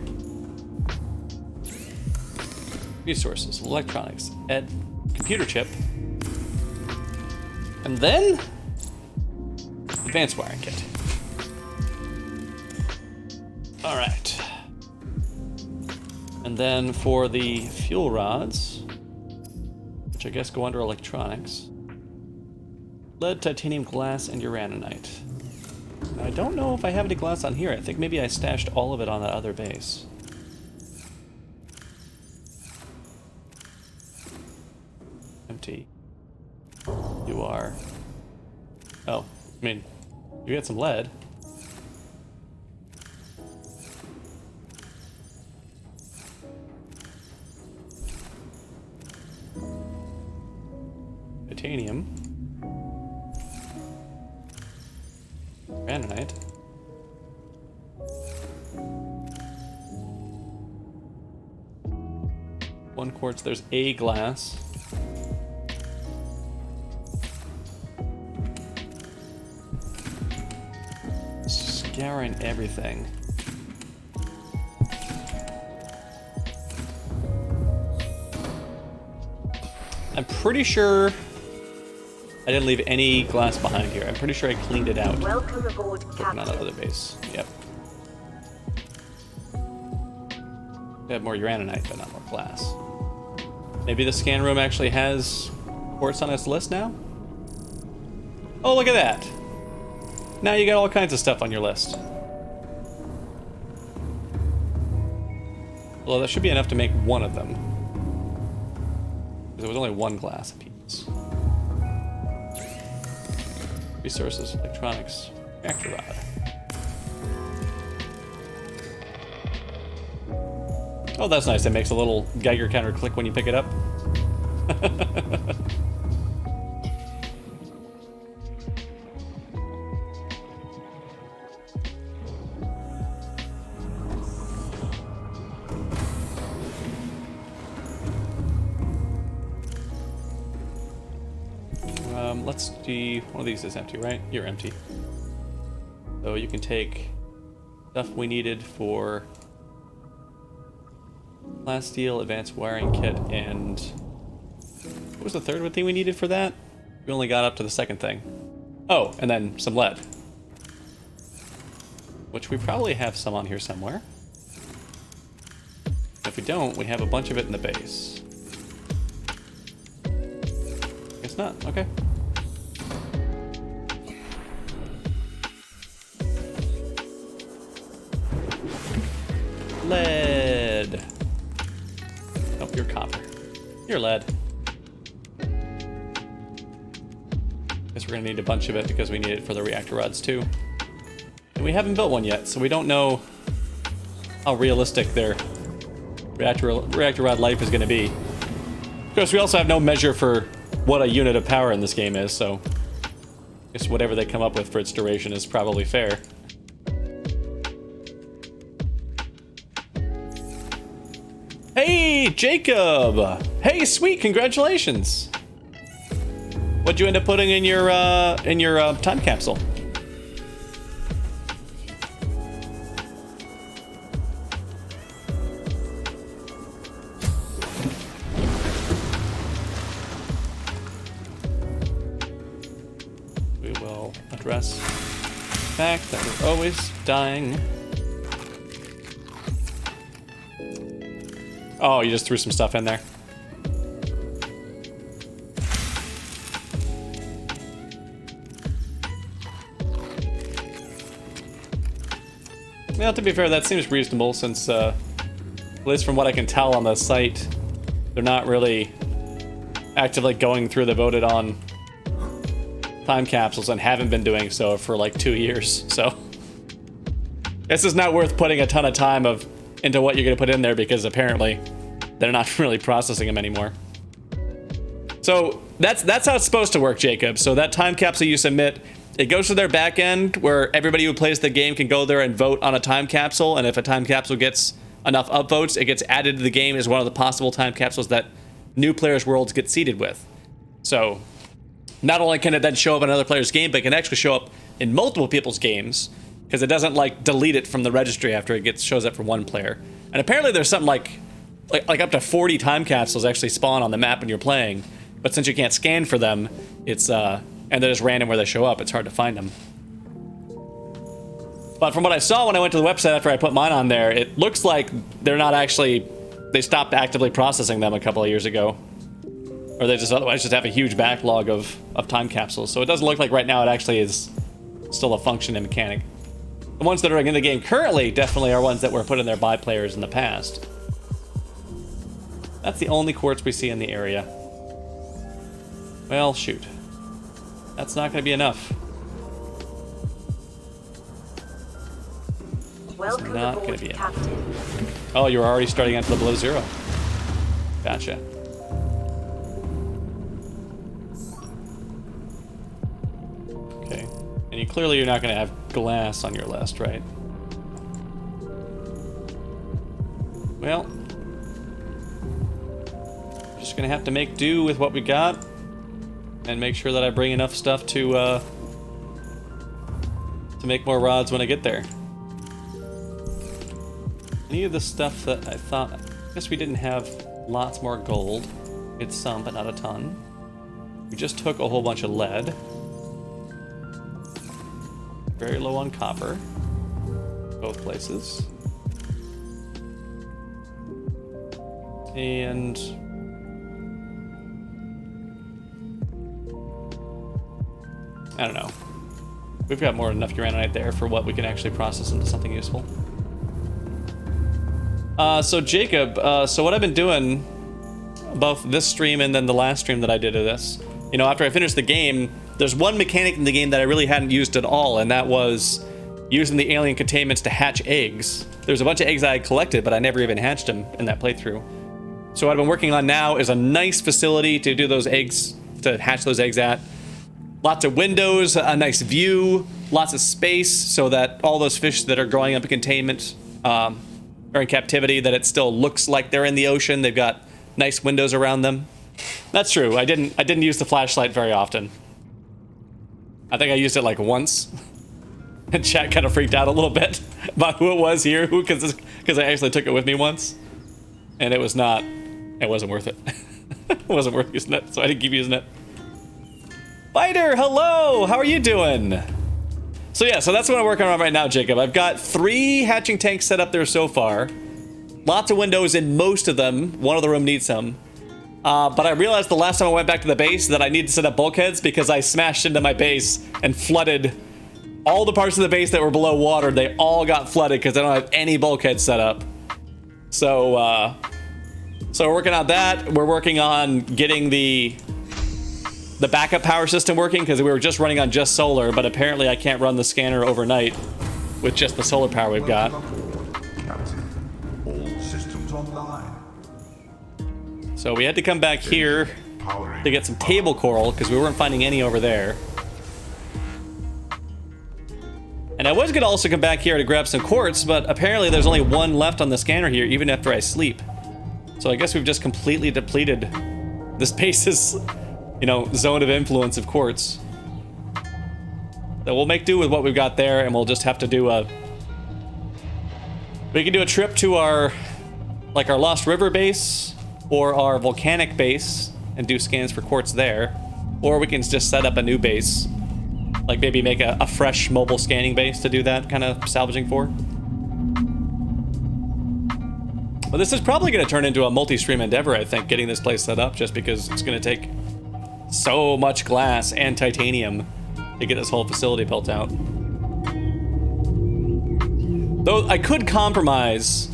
Resources, electronics, computer chip. And then advanced wiring kit. All right. And then for the fuel rods, which I guess go under electronics, lead, titanium, glass, and uraninite. I don't know if I have any glass on here. I think maybe I stashed all of it on that other base. Empty. You are. Oh, I mean, you get some lead. Titanium. Granite. One quartz, there's a glass. Scouring everything. I'm pretty sure I didn't leave any glass behind here. I'm pretty sure I cleaned it out. Welcome aboard, On Captain. another base. Yep. They have more uraninite, but not more glass. Maybe the scan room actually has quartz on its list now? Oh, look at that! Now you got all kinds of stuff on your list. Well, that should be enough to make one of them. Because it was only one glass apiece. Resources, electronics, reactor rod. Oh, that's nice. It makes a little Geiger counter click when you pick it up. Let's see. One of these is empty, right? You're empty. So you can take stuff we needed for glass steel, advanced wiring kit, and what was the third thing we needed for that? We only got up to the second thing. Oh, and then some lead. Which we probably have some on here somewhere. If we don't, we have a bunch of it in the base. Guess not. Okay. Lead. Nope, you're copper. You're lead. Guess we're gonna need a bunch of it because we need it for the reactor rods too. And we haven't built one yet, so we don't know how realistic their reactor rod life is gonna be. Of course, we also have no measure for what a unit of power in this game is, so I guess whatever they come up with for its duration is probably fair. Hey, Jacob! Hey, sweet, congratulations! What'd you end up putting in your time capsule? We will address the fact that we're always dying. Oh, you just threw some stuff in there. Well, to be fair, that seems reasonable since, at least from what I can tell on the site, they're not really actively going through the voted on time capsules and haven't been doing so for like 2 years, so. This is not worth putting a ton of time into what you're going to put in there because apparently they're not really processing them anymore. So that's how it's supposed to work, Jacob. So that time capsule you submit, it goes to their back end where everybody who plays the game can go there and vote on a time capsule, and if a time capsule gets enough upvotes, it gets added to the game as one of the possible time capsules that new players' worlds get seeded with. So not only can it then show up in another player's game, but it can actually show up in multiple people's games because it doesn't like delete it from the registry after it shows up for one player. And apparently there's something like up to 40 time capsules actually spawn on the map when you're playing, but since you can't scan for them, it's and they're just random where they show up, it's hard to find them. But from what I saw when I went to the website after I put mine on there, it looks like they're not actually, they stopped actively processing them a couple of years ago. Or they just otherwise just have a huge backlog of time capsules. So it doesn't look like right now it actually is still a function and mechanic. The ones that are in the game currently definitely are ones that were put in there by players in the past. That's the only quartz we see in the area. Well, shoot. That's not going to be enough. Welcome not aboard, gonna be it. Captain. Oh, you're already starting out to the below zero. Gotcha. Okay. And you're not going to have glass on your list, right? Well, just going to have to make do with what we got and make sure that I bring enough stuff to make more rods when I get there. Any of the stuff that I thought... I guess we didn't have lots more gold. It's some, but not a ton. We just took a whole bunch of lead. Very low on copper. Both places. And... I don't know. We've got more than enough uranite there for what we can actually process into something useful. So Jacob, so what I've been doing, both this stream and then the last stream that I did of this, you know, after I finished the game, there's one mechanic in the game that I really hadn't used at all, and that was using the alien containments to hatch eggs. There's a bunch of eggs I had collected, but I never even hatched them in that playthrough. So what I've been working on now is a nice facility to do those eggs, to hatch those eggs at. Lots of windows, a nice view, lots of space, so that all those fish that are growing up in containment, or in captivity, that it still looks like they're in the ocean. They've got nice windows around them. That's true. I didn't use the flashlight very often. I think I used it like once. And chat kind of freaked out a little bit about who it was here, because I actually took it with me once, and it wasn't worth it. It wasn't worth using it, so I didn't keep using it. Fighter, hello. How are you doing? So yeah, so that's what I'm working on right now, Jacob. I've got 3 hatching tanks set up there so far. Lots of windows in most of them. One of the room needs some. But I realized the last time I went back to the base that I need to set up bulkheads because I smashed into my base and flooded all the parts of the base that were below water. They all got flooded because I don't have any bulkheads set up. So, so we're working on that. We're working on getting the backup power system working, because we were just running on just solar, but apparently I can't run the scanner overnight with just the solar power we've got. Captain, all systems online. So we had to come back here to get some table coral, because we weren't finding any over there. And I was going to also come back here to grab some quartz, but apparently there's only 1 left on the scanner here, even after I sleep. So I guess we've just completely depleted this base's, you know, zone of influence of quartz. So we'll make do with what we've got there, and we'll just have to do we can do a trip to our Lost River base or our volcanic base and do scans for quartz there, or we can just set up a new base, like maybe make a fresh mobile scanning base to do that kind of salvaging for. But this is probably going to turn into a multi-stream endeavor, I think, getting this place set up, just because it's going to take so much glass and titanium to get this whole facility built out. Though I could compromise,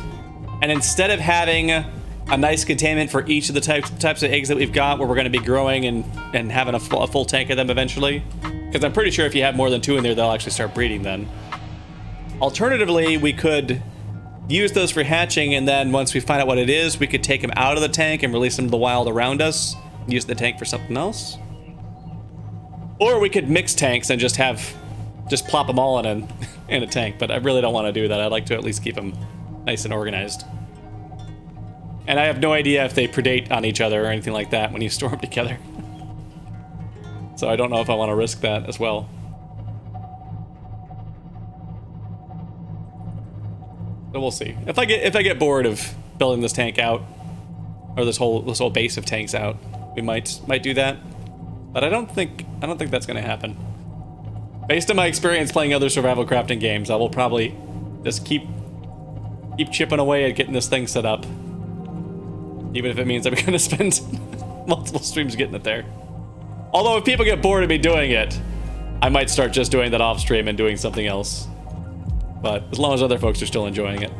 and instead of having a nice containment for each of the types of eggs that we've got, where we're going to be growing and having a full tank of them eventually, because I'm pretty sure if you have more than 2 in there, they'll actually start breeding then. Alternatively, we could use those for hatching, and then once we find out what it is, we could take them out of the tank and release them to the wild around us, use the tank for something else. Or we could mix tanks and just plop them all in a tank, but I really don't want to do that. I'd like to at least keep them nice and organized. And I have no idea if they predate on each other or anything like that when you store them together. So I don't know if I want to risk that as well. So we'll see. If I get bored of building this tank out, or this whole base of tanks out, we might do that. But I don't think that's going to happen. Based on my experience playing other survival crafting games, I will probably just keep chipping away at getting this thing set up, even if it means I'm going to spend multiple streams getting it there. Although if people get bored of me doing it, I might start just doing that off stream and doing something else. But as long as other folks are still enjoying it.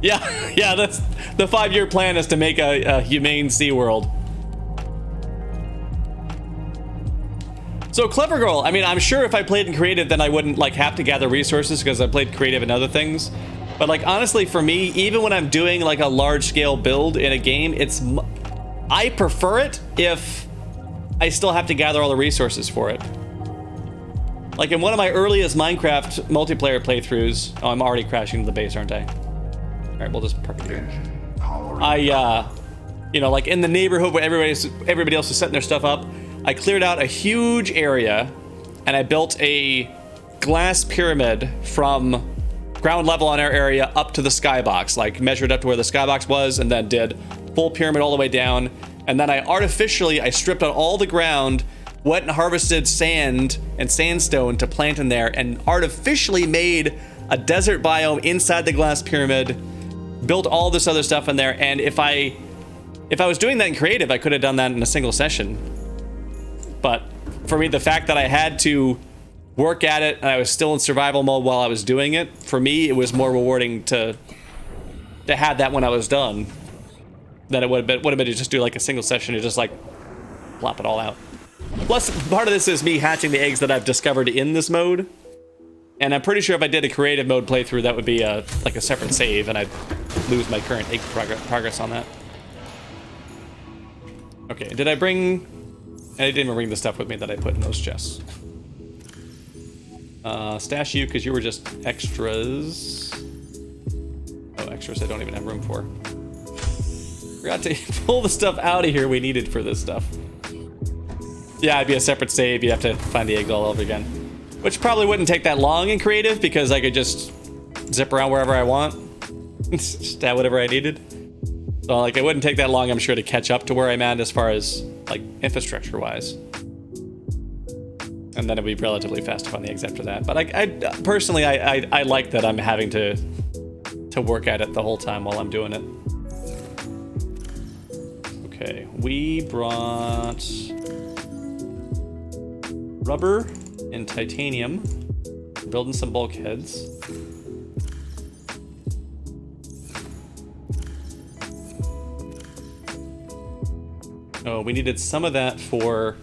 Yeah, yeah, that's the 5-year plan is to make a humane SeaWorld. So Clever Girl, I mean, I'm sure if I played in creative, then I wouldn't like have to gather resources because I played creative and other things. But like honestly, for me, even when I'm doing like a large scale build in a game, I prefer it if I still have to gather all the resources for it. Like in one of my earliest Minecraft multiplayer playthroughs, oh, I'm already crashing to the base, aren't I? All right, we'll just park it here. You know, like in the neighborhood where everybody else is setting their stuff up, I cleared out a huge area and I built a glass pyramid from ground level on our area up to the skybox, like measured up to where the skybox was and then did full pyramid all the way down. And then I stripped out all the ground, went and harvested sand and sandstone to plant in there and artificially made a desert biome inside the glass pyramid, built all this other stuff in there. And if I was doing that in creative, I could have done that in a single session. But for me, the fact that I had to work at it and I was still in survival mode while I was doing it, for me, it was more rewarding to have that when I was done than it would have been to just do like a single session and just like plop it all out. Plus, part of this is me hatching the eggs that I've discovered in this mode. And I'm pretty sure if I did a creative mode playthrough, that would be like a separate save and I'd lose my current egg progress on that. Okay, did I bring... I didn't even bring the stuff with me that I put in those chests. Stash you, because you were just extras. Oh, extras I don't even have room for. Forgot to pull the stuff out of here we needed for this stuff. Yeah, it'd be a separate save. You'd have to find the eggs all over again. Which probably wouldn't take that long in creative, because I could just zip around wherever I want. Just add whatever I needed. So, like, it wouldn't take that long, I'm sure, to catch up to where I'm at as far as, like, infrastructure-wise. And then it'd be relatively fast to find the eggs after that. But I personally, I like that I'm having to work at it the whole time while I'm doing it. Okay, we brought rubber and titanium. We're building some bulkheads. Oh, we needed some of that for...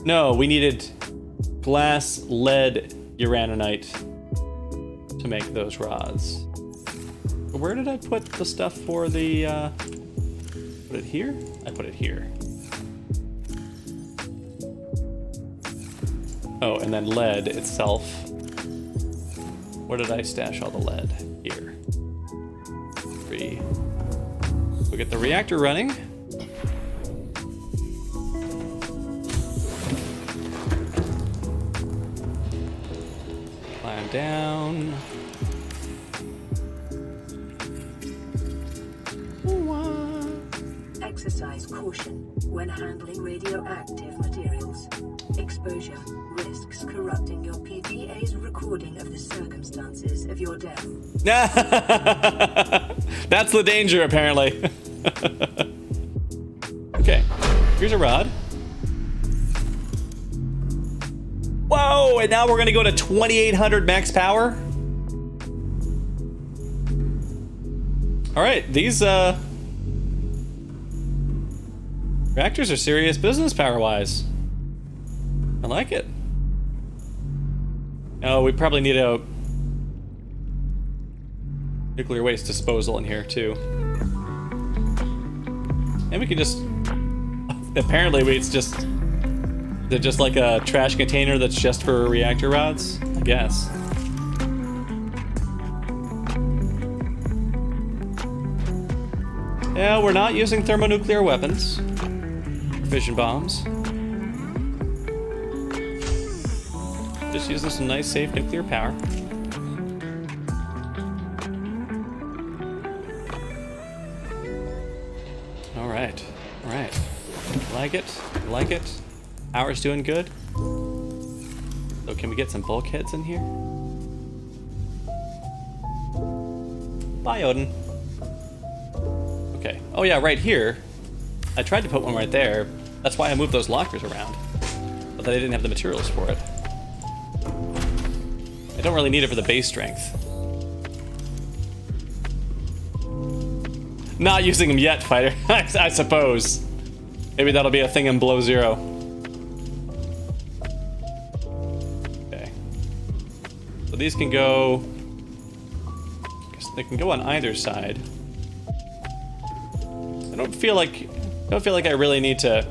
No, we needed glass, lead, uraninite to make those rods. Where did I put the stuff for the... Put it here? I put it here. Oh, and then lead itself. Where did I stash all the lead? Here. 3. We'll get the reactor running. Climb down. Exercise caution when handling radioactive materials. Exposure risks corrupting your PDA's recording of the circumstances of your death. That's the danger, apparently. Okay, here's a rod. Whoa, and now we're gonna go to 2800 max power. All right, these reactors are serious business power-wise. I like it. Oh, we probably need a nuclear waste disposal in here too. And we can just... Apparently it's just... They're just like a trash container that's just for reactor rods, I guess. Yeah, we're not using thermonuclear weapons. Fission bombs. Just using some nice, safe nuclear power. All right. Like it. Power's doing good. So can we get some bulkheads in here? Bye, Odin. Okay. Oh yeah, right here. I tried to put one right there, That's why I moved those lockers around. But they didn't have the materials for it. I don't really need it for the base strength. Not using them yet, fighter. I suppose. Maybe that'll be a thing in Below Zero. Okay. So these can go... I guess they can go on either side. I don't feel like I really need to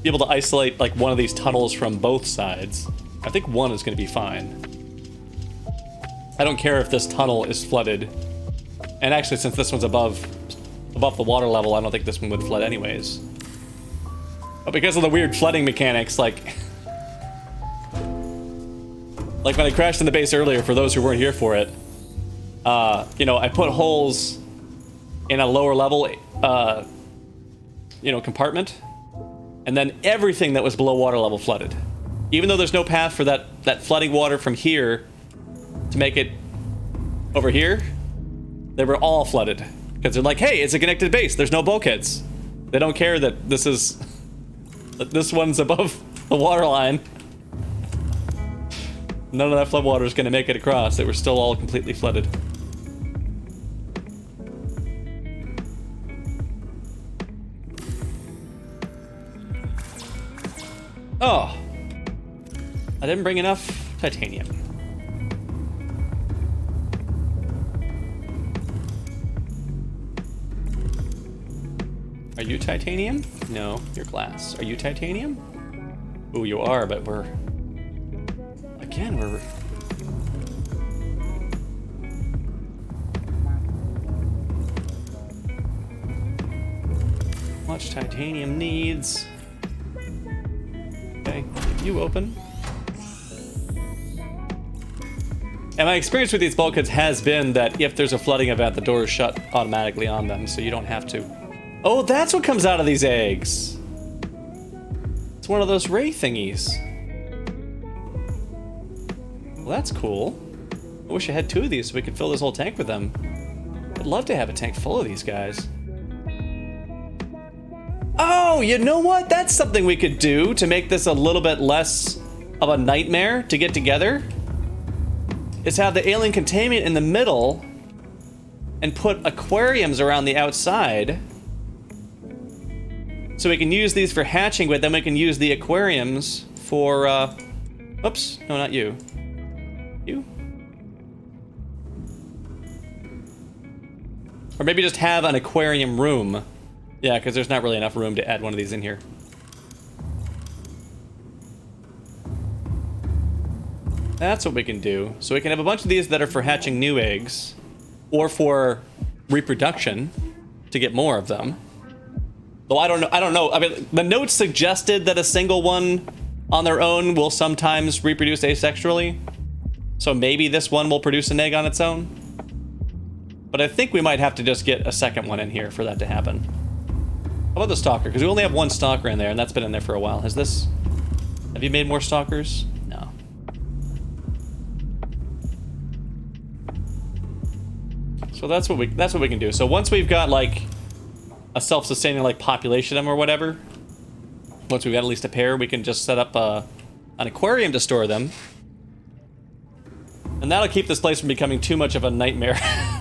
be able to isolate like one of these tunnels from both sides. I think one is going to be fine. I don't care if this tunnel is flooded. And actually, since this one's above the water level, I don't think this one would flood anyways. But because of the weird flooding mechanics, like when I crashed in the base earlier, for those who weren't here for it, you know, I put holes in a lower level, you know, compartment, and then everything that was below water level flooded. Even though there's no path for that flooding water from here to make it over here, they were all flooded. Because they're like, hey, it's a connected base. There's no bulkheads. They don't care that this one's above the water line. None of that flood water is going to make it across. They were still all completely flooded. Oh. I didn't bring enough titanium. Are you titanium? No, you're glass. Are you titanium? Ooh, you are, but we're... Again, we're... Much titanium needs. Okay, keep you open. And my experience with these bulkheads has been that if there's a flooding event, the doors shut automatically on them, so you don't have to. Oh, that's what comes out of these eggs. It's one of those ray thingies. Well, that's cool. I wish I had 2 of these so we could fill this whole tank with them. I'd love to have a tank full of these guys. Oh, you know what? That's something we could do to make this a little bit less of a nightmare to get together. Is have the alien containment in the middle and put aquariums around the outside. So we can use these for hatching, but then we can use the aquariums for, oops, no, not you. You? Or maybe just have an aquarium room. Yeah, because there's not really enough room to add one of these in here. That's what we can do. So we can have a bunch of these that are for hatching new eggs, or for reproduction, to get more of them. Though I don't know. I mean, the notes suggested that a single one on their own will sometimes reproduce asexually. So maybe this one will produce an egg on its own. But I think we might have to just get a second one in here for that to happen. How about the stalker? Because we only have one stalker in there, and that's been in there for a while. Have you made more stalkers? No. So that's what we can do. So once we've got like a self-sustaining like population of them or whatever, once we've got at least a pair, we can just set up an aquarium to store them. And that'll keep this place from becoming too much of a nightmare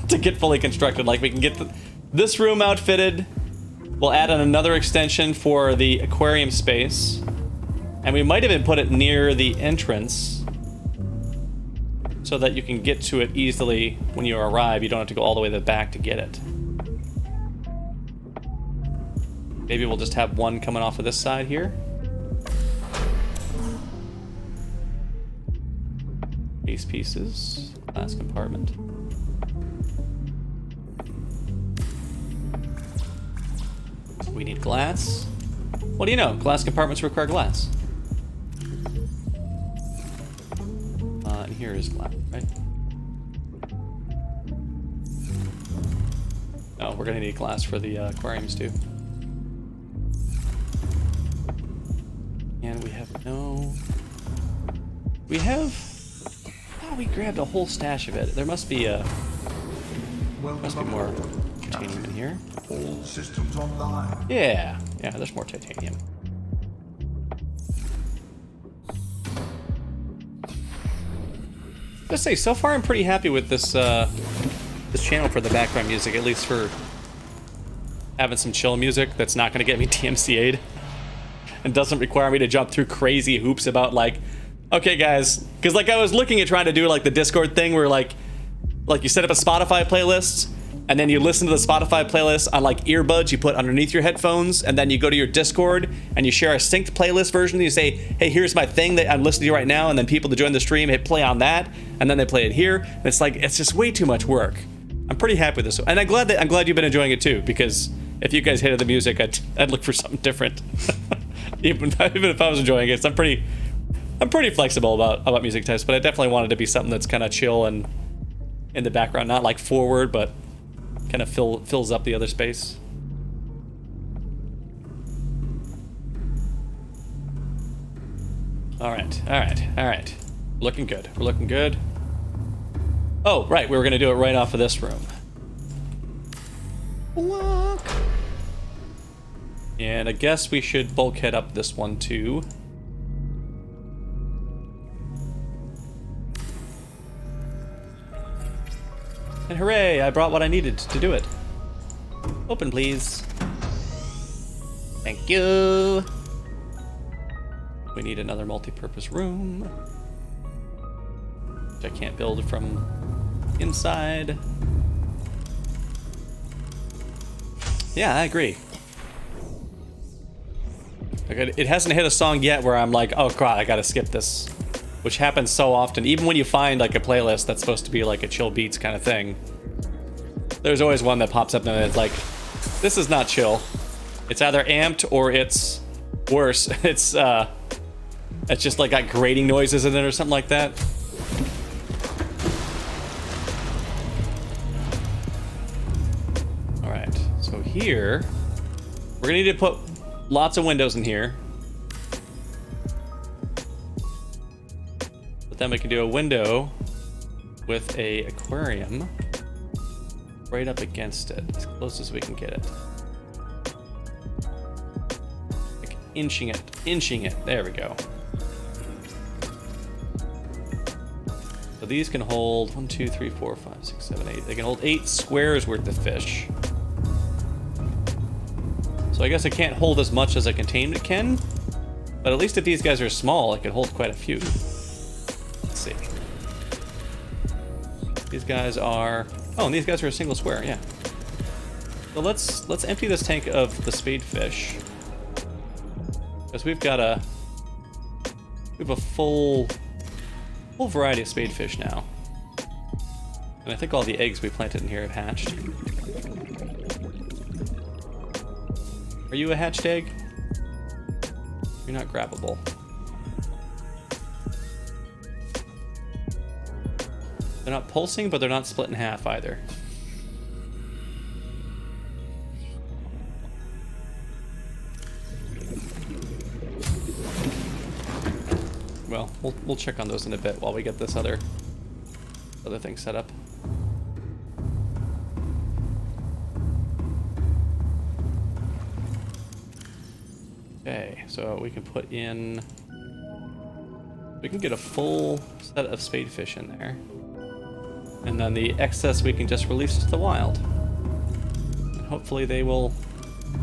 to get fully constructed. Like we can get this room outfitted. We'll add in another extension for the aquarium space. And we might even put it near the entrance so that you can get to it easily when you arrive. You don't have to go all the way to the back to get it. Maybe we'll just have one coming off of this side here. Base pieces, glass compartment. We need glass. What do you know? Glass compartments require glass. And here is glass, right? Oh, we're gonna need glass for the aquariums too. And we have no... Oh, we grabbed a whole stash of it. There must be more titanium in here. All systems online. Yeah. Yeah, there's more titanium. Let's say, so far I'm pretty happy with this this channel for the background music, at least for having some chill music that's not going to get me DMCA'd and doesn't require me to jump through crazy hoops about like, okay guys, because like I was looking at trying to do like the Discord thing where like you set up a Spotify playlist and then you listen to the Spotify playlist on like earbuds you put underneath your headphones, and then you go to your Discord and you share a synced playlist version and you say, hey, here's my thing that I'm listening to right now, and then people to join the stream hit play on that and then they play it here, and it's like, it's just way too much work. I'm pretty happy with this, and I'm glad you've been enjoying it too, because if you guys hated the music, I'd look for something different. even if I was enjoying it, I'm pretty flexible about music types, but I definitely wanted to be something that's kind of chill and in the background, not like forward, but kind of fills up the other space. All right. Looking good. We're looking good. Oh, right, we were gonna do it right off of this room. Walk. And I guess we should bulkhead up this one too. And hooray, I brought what I needed to do it. Open, please. Thank you. We need another multi-purpose room, which I can't build from inside. Yeah, I agree. It hasn't hit a song yet where I'm like, oh god, I gotta skip this. Which happens so often. Even when you find like a playlist that's supposed to be like a chill beats kind of thing, there's always one that pops up and it's like, this is not chill. It's either amped or it's worse. It's just like got grating noises in it or something like that. All right, so here, we're gonna need to put lots of windows in here. Then we can do a window with a aquarium right up against it, as close as we can get it. Like inching it. There we go. So these can hold 1, 2, 3, 4, 5, 6, 7, 8. They can hold 8 squares worth of fish. So I guess it can't hold as much as a containment can, but at least if these guys are small, it can hold quite a few. Let's see. These guys are, oh, and these guys are a single square, yeah. So let's empty this tank of the spadefish, because we have a full variety of spadefish now, and I think all the eggs we planted in here have hatched. Are you a hatched egg? You're not grabbable. They're not pulsing, but they're not split in half either. Well, we'll check on those in a bit while we get this other thing set up. Okay, so we can put in, we can get a full set of spadefish in there. And then the excess we can just release to the wild. And hopefully they will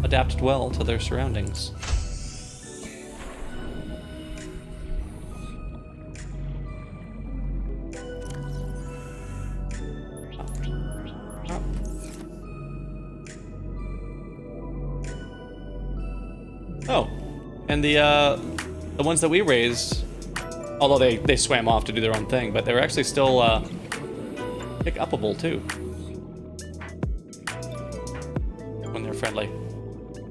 adapt well to their surroundings. Oh, and the ones that we raised, although they swam off to do their own thing, but they were actually still pick-upable too when they're friendly.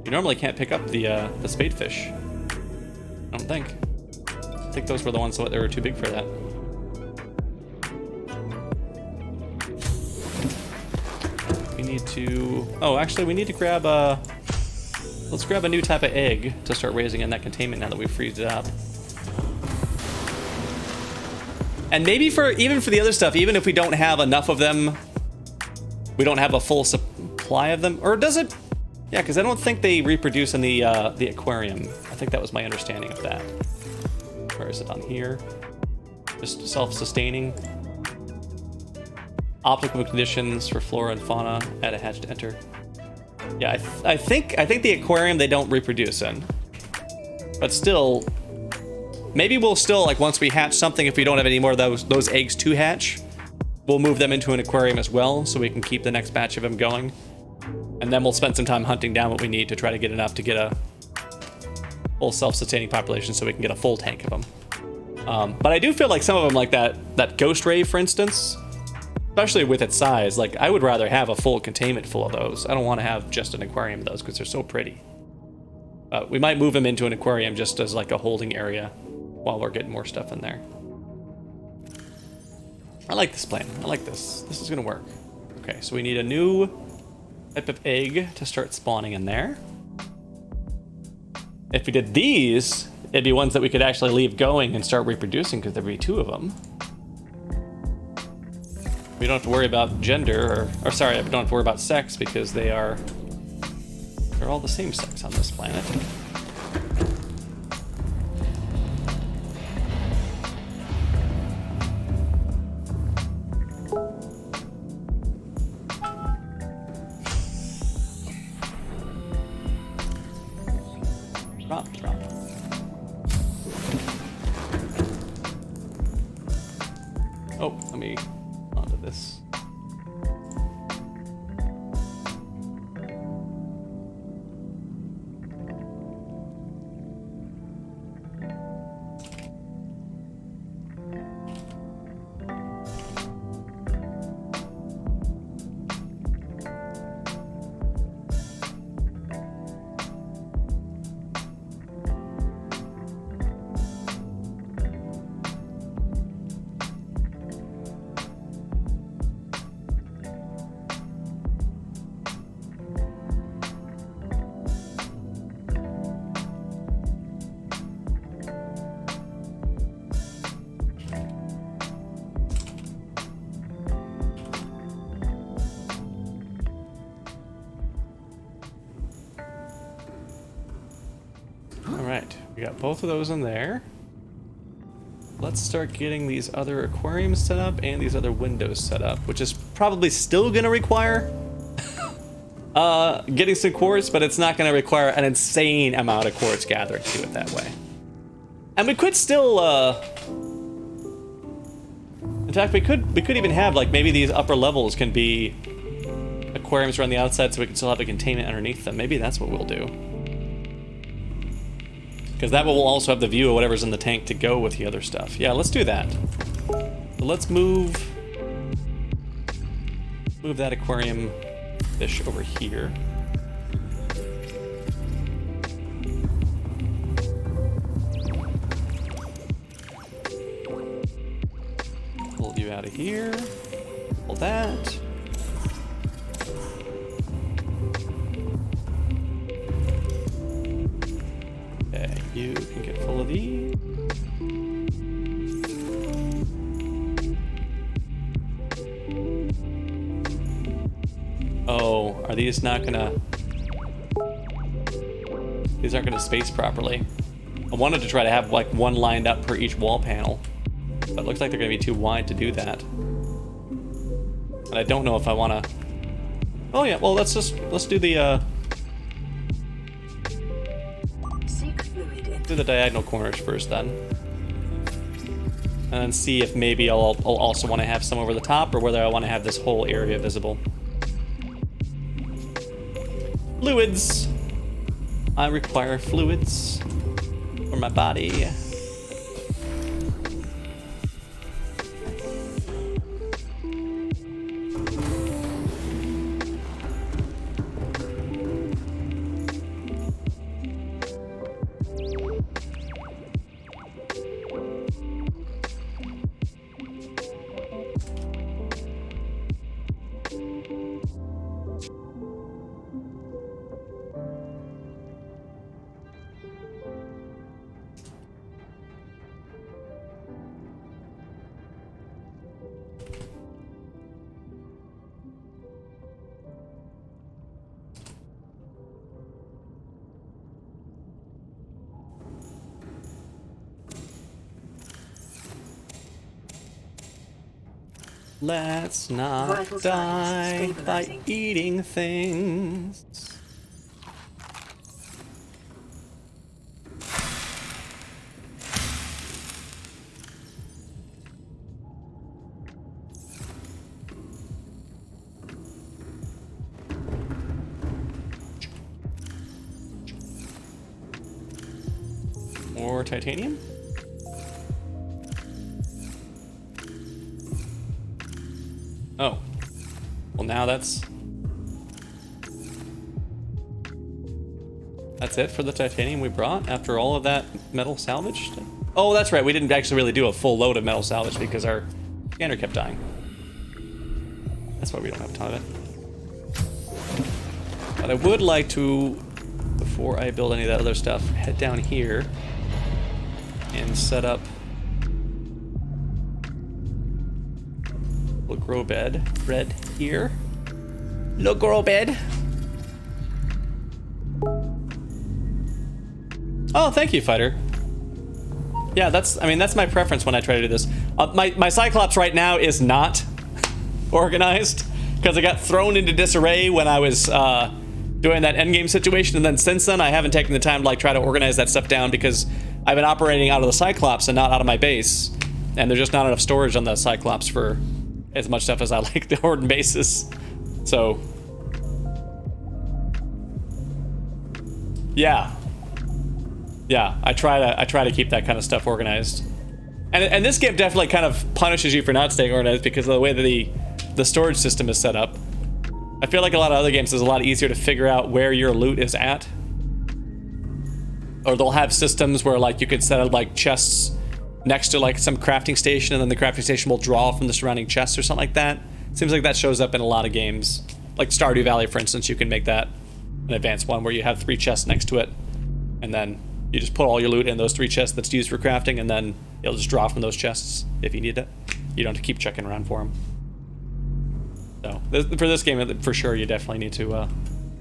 You normally can't pick up the spadefish, I don't think. I think those were the ones that were too big for that. We need to, oh, actually we need to grab let's grab a new type of egg to start raising in that containment now that we've freezed it up. And maybe even for the other stuff, even if we don't have enough of them, we don't have a full supply of them, or does it? Yeah, because I don't think they reproduce in the aquarium. I think that was my understanding of that. Where is it on here? Just self-sustaining. Optimal conditions for flora and fauna. Add a hatch to enter. Yeah, I think the aquarium they don't reproduce in. But still, maybe we'll still, like, once we hatch something, if we don't have any more of those eggs to hatch, we'll move them into an aquarium as well, so we can keep the next batch of them going. And then we'll spend some time hunting down what we need to try to get enough to get a full self-sustaining population so we can get a full tank of them. But I do feel like some of them, like that ghost ray, for instance, especially with its size, like, I would rather have a full containment full of those. I don't want to have just an aquarium of those because they're so pretty. We might move them into an aquarium just as like a holding area while we're getting more stuff in there. I like this plan. I like this. This is gonna work. Okay, so we need a new type of egg to start spawning in there. If we did these, it'd be ones that we could actually leave going and start reproducing because there'd be 2 of them. We don't have to worry about gender, or sorry, we don't have to worry about sex because they're all the same sex on this planet. Drop. Oh, let me onto this. We got both of those in there. Let's start getting these other aquariums set up and these other windows set up, which is probably still gonna require getting some quartz, but it's not gonna require an insane amount of quartz gathering to do it that way. And we could still, in fact, we could even have, like, maybe these upper levels can be aquariums around the outside so we can still have a containment underneath them. Maybe that's what we'll do. Because that will also have the view of whatever's in the tank to go with the other stuff. Yeah, let's do that. So let's move that aquarium fish over here. Pull you out of here. Pull that. Okay, you can get full of these. Oh, are these not gonna... These aren't gonna space properly. I wanted to try to have like one lined up per each wall panel, but it looks like they're gonna be too wide to do that. And I don't know if I wanna... Oh yeah, well let's do the do the diagonal corners first then. And then see if maybe I'll also want to have some over the top or whether I want to have this whole area visible. Fluids. I require fluids for my body. Let's not Vital signs die by stabilizing. eating things. More titanium? Oh. Well, now that's it for the titanium we brought after all of that metal salvage? Oh, that's right. We didn't actually really do a full load of metal salvage because our scanner kept dying. That's why we don't have a ton of it. But I would like to, before I build any of that other stuff, head down here and set up a grow bed here. Little grow bed. Oh, thank you, Fighter. Yeah, that's my preference when I try to do this. My Cyclops right now is not organized because I got thrown into disarray when I was doing that endgame situation, and then since then I haven't taken the time to like try to organize that stuff down because I've been operating out of the Cyclops and not out of my base, and there's just not enough storage on the Cyclops for as much stuff as I like to hoard in bases. So yeah, I try to keep that kind of stuff organized, and this game definitely kind of punishes you for not staying organized because of the way that the storage system is set up. I feel like a lot of other games is a lot easier to figure out where your loot is at, or they'll have systems where like you could set up like chests next to like some crafting station, and then the crafting station will draw from the surrounding chests or something like that. Seems like that shows up in a lot of games, like Stardew Valley, for instance. You can make that an advanced one where you have 3 chests next to it, and then you just put all your loot in those 3 chests that's used for crafting, and then it'll just draw from those chests if you need it. You don't have to keep checking around for them. So for this game, for sure, you definitely need to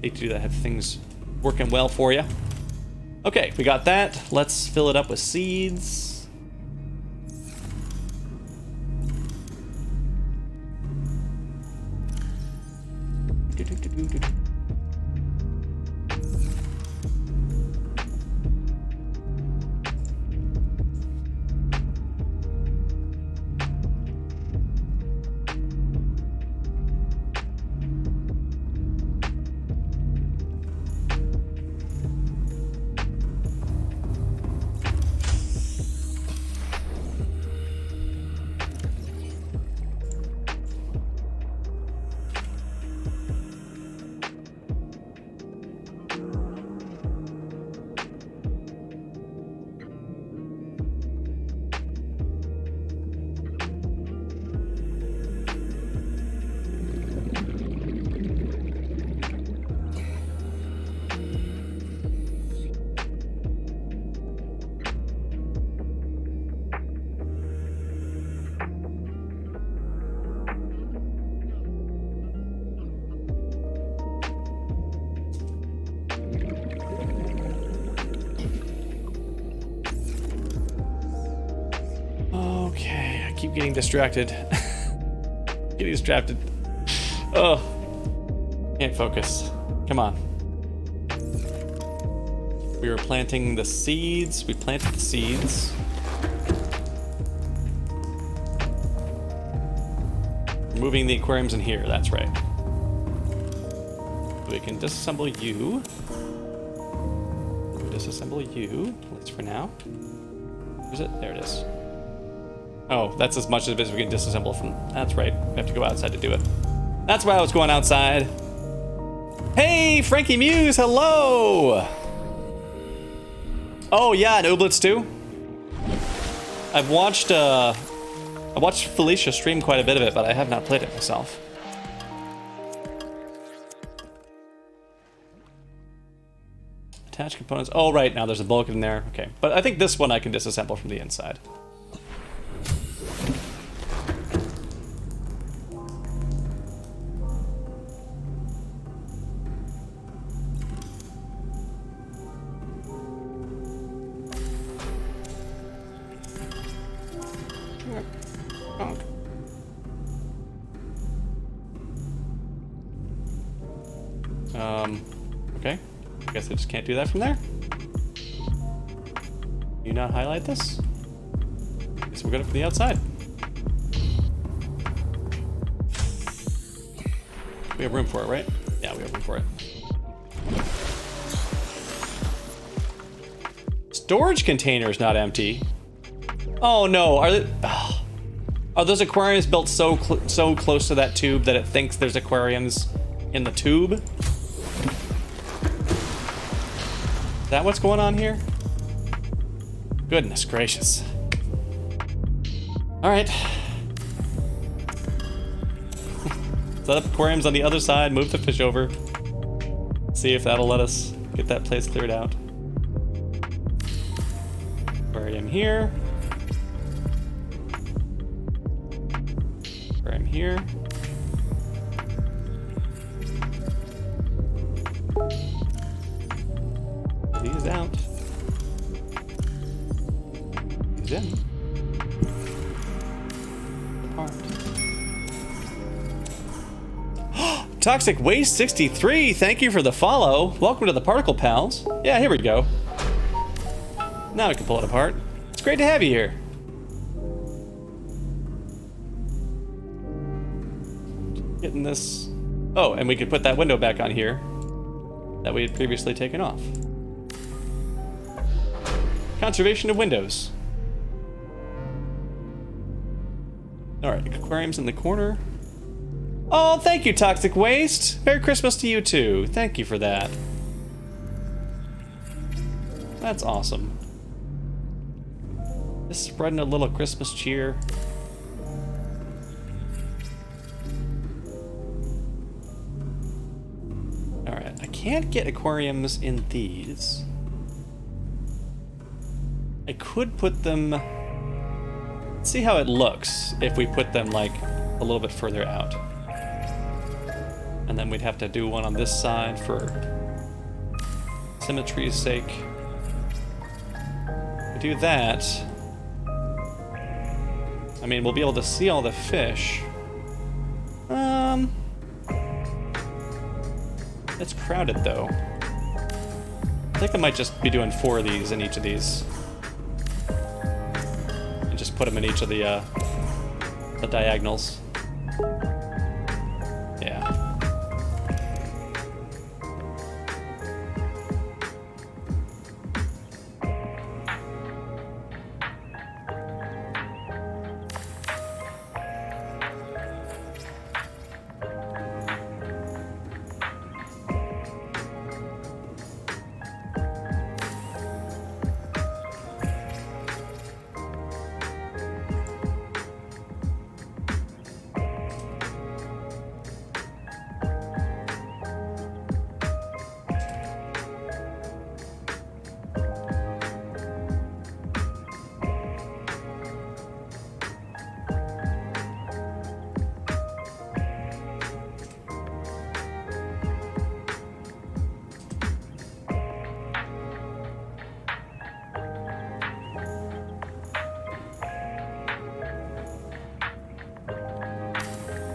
do that. Have things working well for you. Okay, we got that. Let's fill it up with seeds. Okay, I keep getting distracted. Getting distracted. Oh, can't focus. Come on. We were planting the seeds. We planted the seeds. Moving the aquariums in here, that's right. We can disassemble you. Disassemble you, at least for now. Where's it? There it is. Oh, that's as much as we can disassemble from. That's right. We have to go outside to do it. That's why I was going outside. Hey, Frankie Muse, hello! Oh yeah, and Ooblets too. I watched Felicia stream quite a bit of it, but I have not played it myself. Attach components. Oh, right, now there's a bulk in there. Okay, but I think this one I can disassemble from the inside. guess I just can't do that from there. Do you not highlight this? Guess we're good for the outside. We have room for it, right? Yeah, we have room for it. Storage container is not empty. Oh no, are those aquariums built so close to that tube that it thinks there's aquariums in the tube? Is that what's going on here? Goodness gracious. All right. Set up aquariums on the other side, move the fish over. See if that'll let us get that place cleared out. Aquarium here. Aquarium here. These out. These in. Apart. Toxic Waste 63, thank you for the follow. Welcome to the Particle Pals. Yeah, here we go. Now we can pull it apart. It's great to have you here. Getting this. Oh, and we could put that window back on here that we had previously taken off. Conservation of windows. All right, aquariums in the corner. Oh, thank you, Toxic Waste. Merry Christmas to you too. Thank you for that. That's awesome. Just spreading a little Christmas cheer. All right, I can't get aquariums in these. I could put them. Let's see how it looks if we put them like a little bit further out. And then we'd have to do one on this side for symmetry's sake. We do that. I mean, we'll be able to see all the fish. It's crowded though. I think I might just be doing 4 of these in each of these. And just put them in each of the diagonals. Yeah.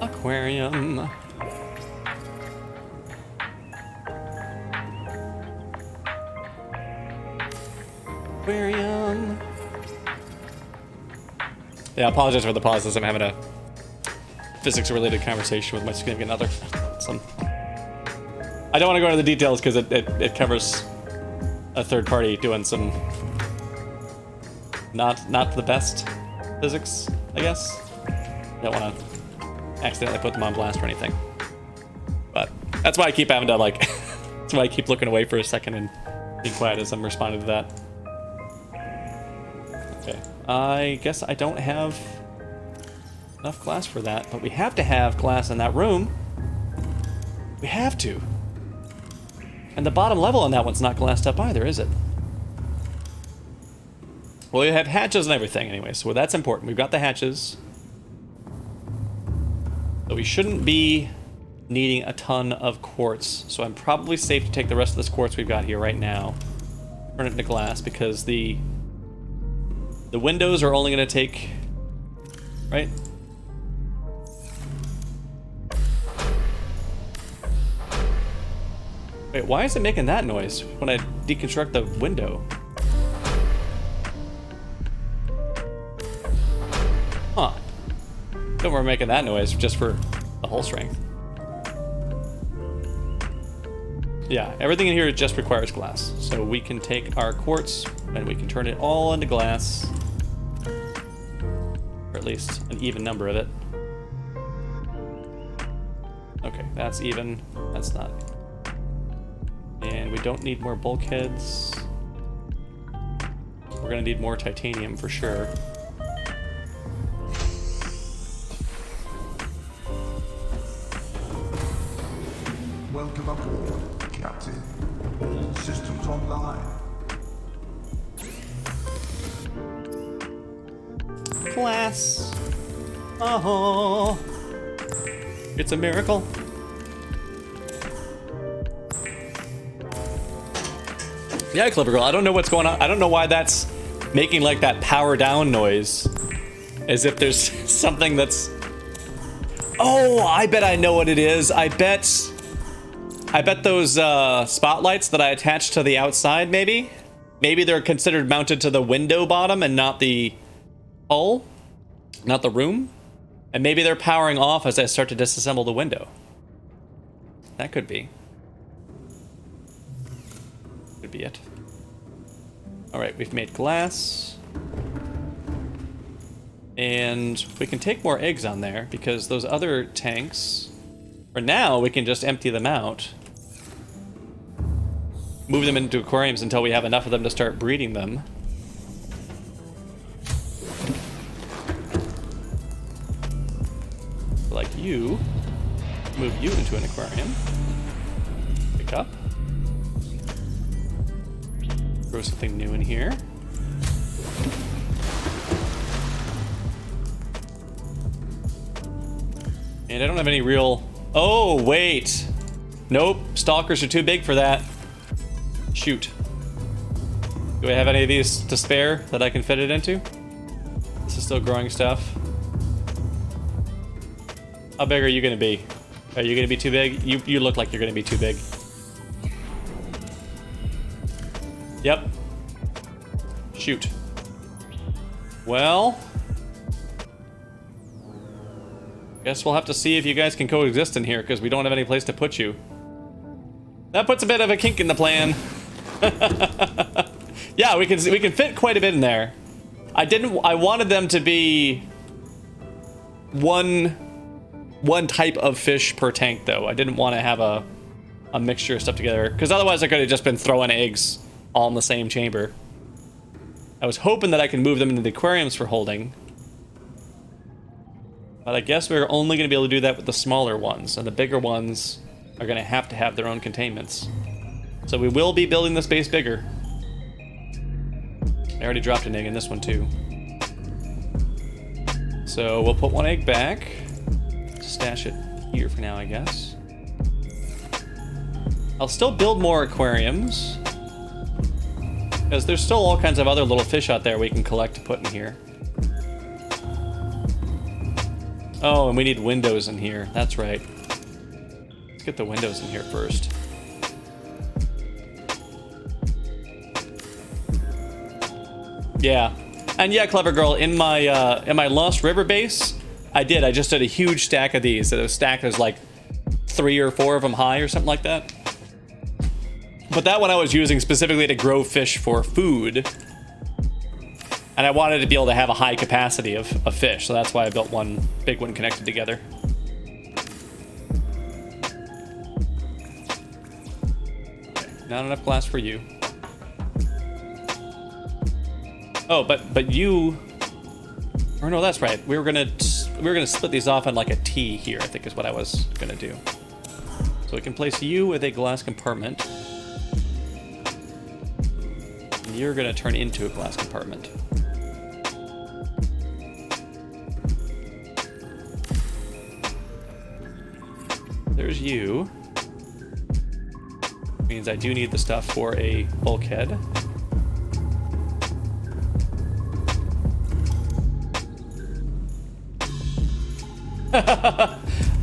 Aquarium. Aquarium. Yeah, I apologize for the pauses. I'm having a physics-related conversation with my significant other. I don't want to go into the details because it covers a third party doing some not the best physics, I guess. Don't want to accidentally put them on blast or anything. But that's why I keep having to like that's why I keep looking away for a second and being quiet as I'm responding to that. Okay. I guess I don't have enough glass for that, but we have to have glass in that room. We have to. And the bottom level on that one's not glassed up either, is it? Well, you have hatches and everything anyway, so that's important. We've got the hatches. So we shouldn't be needing a ton of quartz. So I'm probably safe to take the rest of this quartz we've got here right now, turn it into glass, because the windows are only going to take, right? Wait, why is it making that noise when I deconstruct the window? Huh. Don't we're making that noise just for the hull strength. Yeah, everything in here just requires glass. So we can take our quartz and we can turn it all into glass. Or at least an even number of it. Okay, that's even. That's not. And we don't need more bulkheads. We're gonna need more titanium for sure. Welcome aboard, Captain. All systems online. Glass. Oh, it's a miracle. Yeah, Clever Girl, I don't know what's going on. I don't know why that's making like that power down noise. As if there's something that's... Oh, I bet I know what it is. I bet those spotlights that I attached to the outside, maybe? Maybe they're considered mounted to the window bottom and not the hull? Not the room? And maybe they're powering off as I start to disassemble the window. That could be. Could be it. Alright, we've made glass. And we can take more eggs on there because those other tanks, for now, we can just empty them out. Move them into aquariums until we have enough of them to start breeding them. Like you, move you into an aquarium. Pick up. Throw something new in here. And I don't have any real... Oh, wait. Nope, stalkers are too big for that. Shoot. Do I have any of these to spare that I can fit it into? This is still growing stuff. How big are you gonna be? Are you gonna be too big? You look like you're gonna be too big. Yep. Shoot. Well... guess we'll have to see if you guys can coexist in here, because we don't have any place to put you. That puts a bit of a kink in the plan. Yeah, we can fit quite a bit in there. I wanted them to be one type of fish per tank, though. I didn't want to have a mixture of stuff together, because otherwise I could have just been throwing eggs all in the same chamber. I was hoping that I can move them into the aquariums for holding. But I guess we're only going to be able to do that with the smaller ones, and the bigger ones are going to have their own containments. So we will be building this base bigger. I already dropped an egg in this one too. So we'll put one egg back. Stash it here for now, I guess. I'll still build more aquariums, because there's still all kinds of other little fish out there we can collect to put in here. Oh, and we need windows in here. That's right. Let's get the windows in here first. Yeah. And yeah, Clever Girl, in my Lost River base, I just did a huge stack of these. It was stacked as like 3 or 4 of them high or something like that. But that one I was using specifically to grow fish for food. And I wanted to be able to have a high capacity of fish, so that's why I built one big one connected together. Okay, not enough glass for you. Oh, but you... Or no, that's right. We were gonna split these off on like a T here, I think is what I was gonna do. So we can place you with a glass compartment. And you're gonna turn into a glass compartment. There's you. Means I do need the stuff for a bulkhead.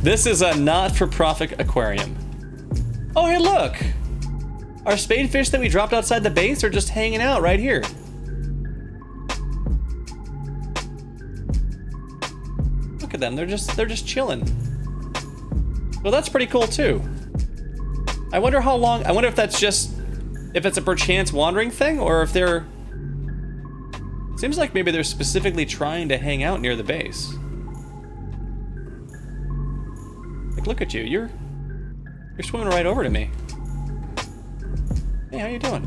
This is a not-for-profit aquarium. Oh, hey, look! Our spadefish that we dropped outside the base are just hanging out right here. Look at them, they're just chilling. So that's pretty cool too. I wonder how long, I wonder if that's just, if it's a perchance wandering thing, or if they're, seems like maybe they're specifically trying to hang out near the base. Like, look at you, you're swimming right over to me. Hey, how you doing?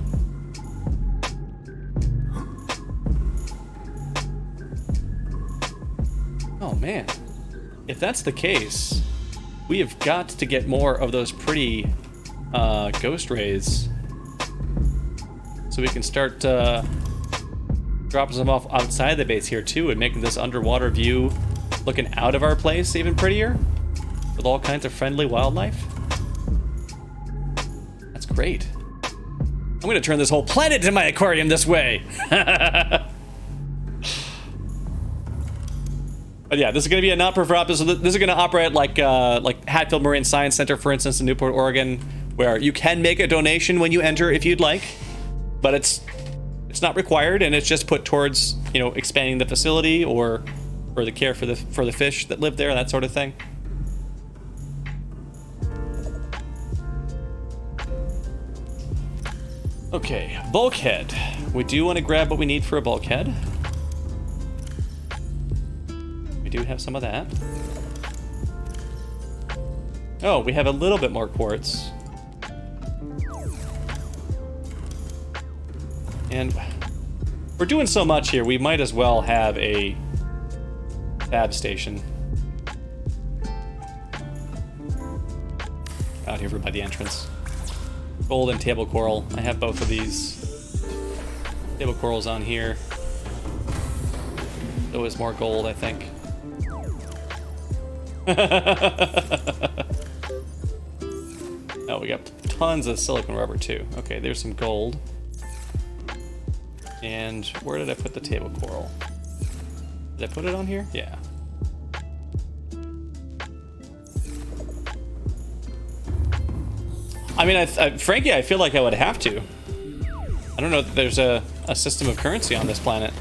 Oh man, if that's the case, we have got to get more of those pretty ghost rays so we can start dropping some off outside the base here too, and making this underwater view looking out of our place even prettier with all kinds of friendly wildlife. That's great. I'm gonna turn this whole planet into my aquarium this way. But yeah, this is going to be a not-for-profit. So this is going to operate like Hatfield Marine Science Center, for instance, in Newport, Oregon, where you can make a donation when you enter if you'd like, but it's not required, and it's just put towards, you know, expanding the facility or for the care for the fish that live there, that sort of thing. Okay, bulkhead. We do want to grab what we need for a bulkhead. Do have some of that. Oh, we have a little bit more quartz. And we're doing so much here, we might as well have a fab station out here by the entrance. Gold and table coral. I have both of these. Table coral's on here. There was more gold, I think. Oh, we got tons of silicone rubber too. Okay, there's some gold. And where did I put the table coral? Did I put it on here? Yeah. I mean, frankly, I feel like I would have to. I don't know that there's a system of currency on this planet.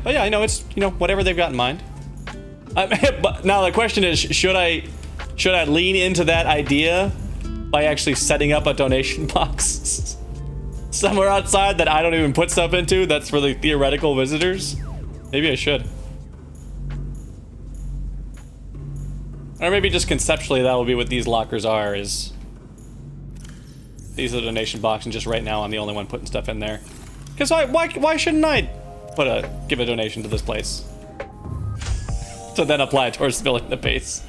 But yeah, I know it's, you know, whatever they've got in mind. But now the question is, should I lean into that idea by actually setting up a donation box somewhere outside that I don't even put stuff into? That's for the theoretical visitors. Maybe I should. Or maybe just conceptually that will be what these lockers are. Is these are the donation box, and just right now I'm the only one putting stuff in there. Because why shouldn't I give a donation to this place to then apply it towards building the base?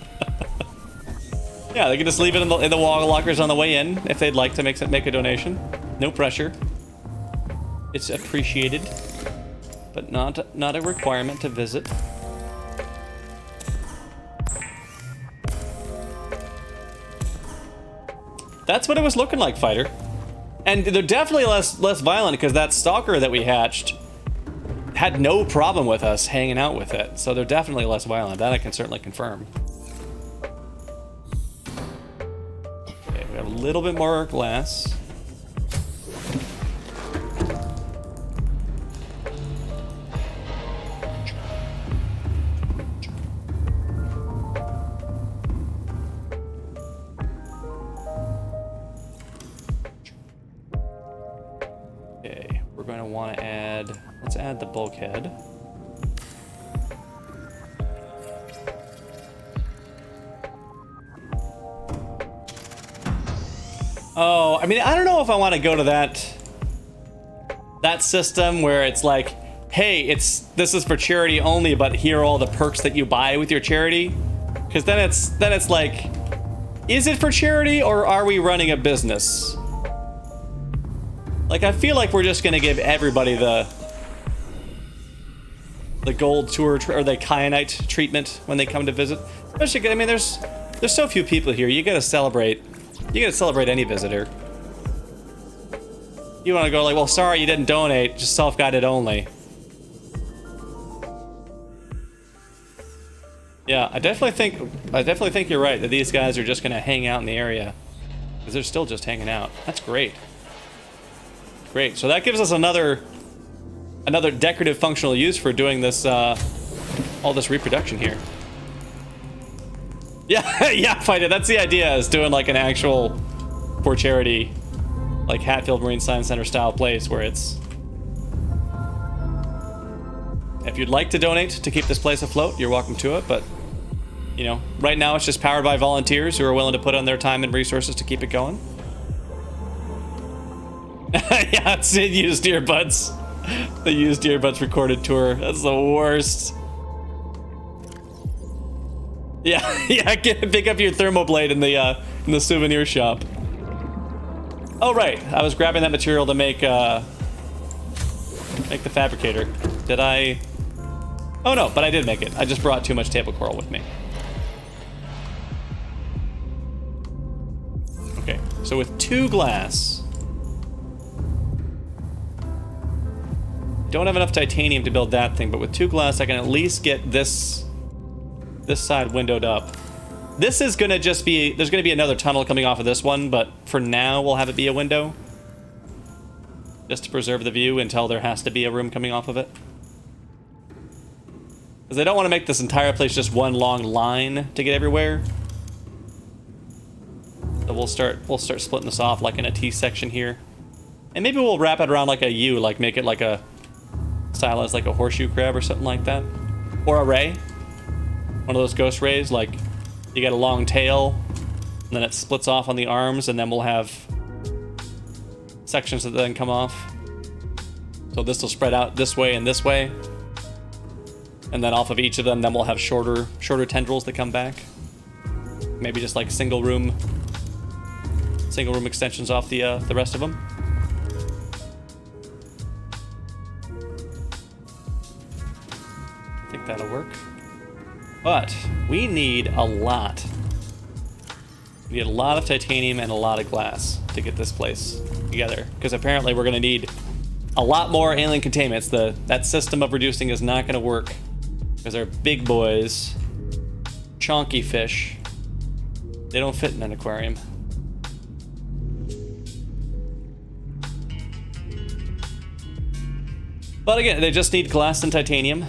Yeah, they can just leave it in the wall lockers on the way in if they'd like to make a donation. No pressure. It's appreciated, but not a requirement to visit. That's what it was looking like, Fighter. And they're definitely less violent, because that stalker that we hatched had no problem with us hanging out with it. So they're definitely less violent. That I can certainly confirm. Okay, we have a little bit more glass. Okay, we're going to want to add, let's add the bulkhead. Oh, I mean, I don't know if I want to go to that system where it's like, hey, this is for charity only, but here are all the perks that you buy with your charity. Because then it's like, is it for charity or are we running a business? Like, I feel like we're just gonna give everybody the gold tour or the kyanite treatment when they come to visit. Especially, I mean, there's so few people here. You gotta celebrate any visitor. You want to go like, well, sorry you didn't donate, just self-guided only. Yeah, I definitely think you're right that these guys are just gonna hang out in the area. Because they're still just hanging out. That's great. Great. So that gives us another decorative functional use for doing this all this reproduction here. Yeah, yeah, fight it. That's the idea, is doing like an actual for charity, like Hatfield Marine Science Center style place where it's. If you'd like to donate to keep this place afloat, you're welcome to it, but you know, right now it's just powered by volunteers who are willing to put on their time and resources to keep it going. Yeah, it's used earbuds. The used earbuds recorded tour. That's the worst. Yeah, yeah. Pick up your thermoblade in the souvenir shop. Oh right, I was grabbing that material to make the fabricator. Did I? Oh no, but I did make it. I just brought too much table coral with me. Okay, so with 2 glass. Don't have enough titanium to build that thing, but with 2 glass I can at least get this side windowed up. This is gonna just be, there's gonna be another tunnel coming off of this one, but for now we'll have it be a window. Just to preserve the view until there has to be a room coming off of it. Because I don't want to make this entire place just one long line to get everywhere. So we'll start splitting this off like in a T section here. And maybe we'll wrap it around like a U, like make it like a stylized like a horseshoe crab or something like that. Or a ray. One of those ghost rays, like you got a long tail, and then it splits off on the arms, and then we'll have sections that then come off. So this will spread out this way and this way. And then off of each of them, then we'll have shorter tendrils that come back. Maybe just like single room extensions off the rest of them. I think that'll work. But we need a lot. We need a lot of titanium and a lot of glass to get this place together. Because apparently we're going to need a lot more alien containments. That system of reducing is not going to work. Because they're big boys, chonky fish. They don't fit in an aquarium. But again, they just need glass and titanium.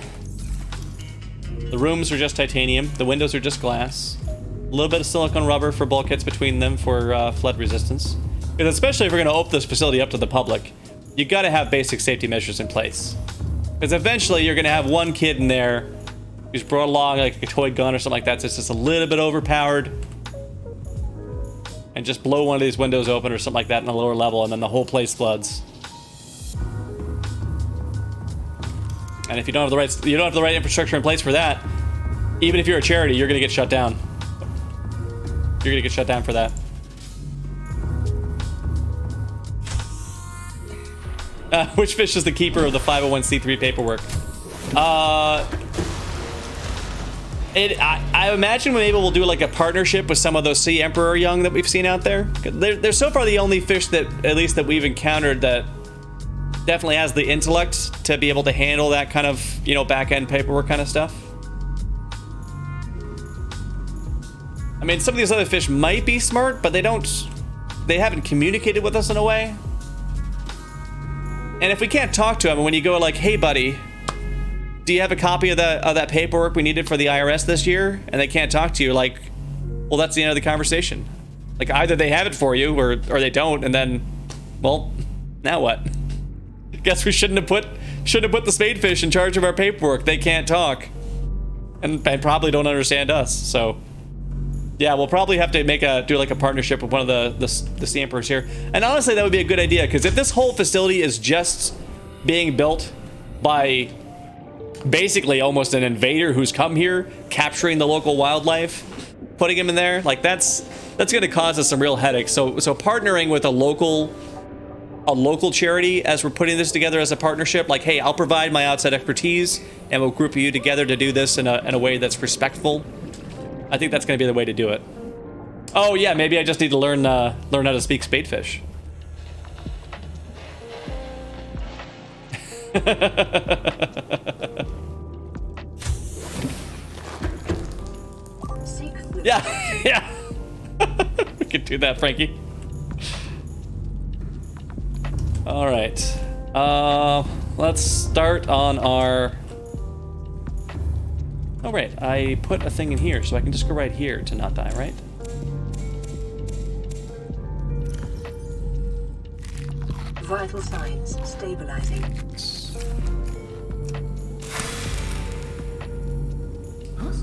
The rooms are just titanium. The windows are just glass. A little bit of silicone rubber for bulkheads between them for flood resistance. Because especially if we're going to open this facility up to the public, you got to have basic safety measures in place. Because eventually you're going to have one kid in there who's brought along like a toy gun or something like that, so it's just a little bit overpowered, and just blow one of these windows open or something like that in a lower level, and then the whole place floods. And if you don't have the right infrastructure in place for that, even if you're a charity, you're gonna get shut down. You're gonna get shut down for that. Which fish is the keeper of the 501c3 paperwork? I imagine maybe we'll do like a partnership with some of those sea emperor young that we've seen out there. They're so far the only fish that, at least that we've encountered, that definitely has the intellect to be able to handle that kind of, you know, back-end paperwork kind of stuff. I mean, some of these other fish might be smart, but they haven't communicated with us in a way. And if we can't talk to them, and when you go like, hey buddy, do you have a copy of that paperwork we needed for the IRS this year? And they can't talk to you, like, well, that's the end of the conversation. Like, either they have it for you or they don't, and then, well, now what? Guess we shouldn't have put the spadefish in charge of our paperwork. They can't talk, and probably don't understand us. So, yeah, we'll probably have to do like a partnership with one of the sea emperors here. And honestly, that would be a good idea, because if this whole facility is just being built by basically almost an invader who's come here, capturing the local wildlife, putting him in there, like that's going to cause us some real headaches. So partnering with a local charity as we're putting this together as a partnership, like, hey, I'll provide my outside expertise and we'll group you together to do this in a way that's respectful. I think that's going to be the way to do it. Oh yeah, maybe I just need to learn how to speak spadefish. Yeah, yeah. We could do that, Frankie. All right. Let's start on our... Oh, right. I put a thing in here, so I can just go right here to not die, right? Vital signs stabilizing.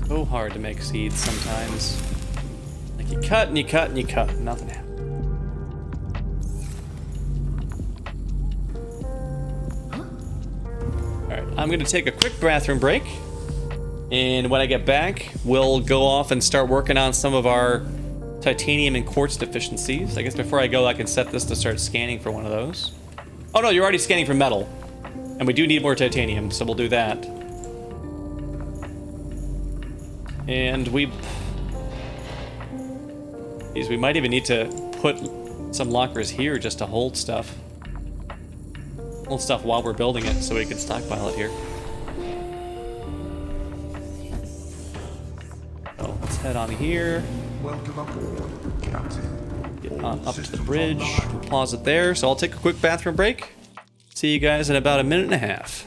So hard to make seeds sometimes. Like you cut and you cut and you cut, and nothing happens. Alright, I'm gonna take a quick bathroom break. And when I get back, we'll go off and start working on some of our titanium and quartz deficiencies. I guess before I go, I can set this to start scanning for one of those. Oh no, you're already scanning for metal. And we do need more titanium, so we'll do that. And we might even need to put some lockers here just to hold stuff. Hold stuff while we're building it so we can stockpile it here. So let's head on here. Welcome aboard, Captain. Get All on up to the systems bridge. online. Pause it there. So I'll take a quick bathroom break. See you guys in about a minute and a half.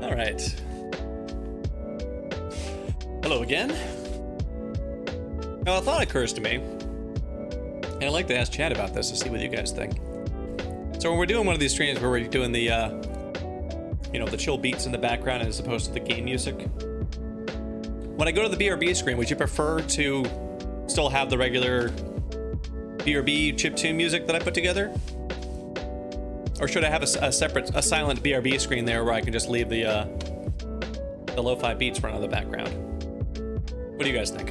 All right. Hello again. Now, a thought occurs to me, and I'd like to ask Chad about this to see what you guys think. So when we're doing one of these streams where we're doing the, the chill beats in the background as opposed to the game music, when I go to the BRB screen, would you prefer to still have the regular BRB chiptune music that I put together? Or should I have a silent BRB screen there where I can just leave the lo-fi beats run on the background? What do you guys think?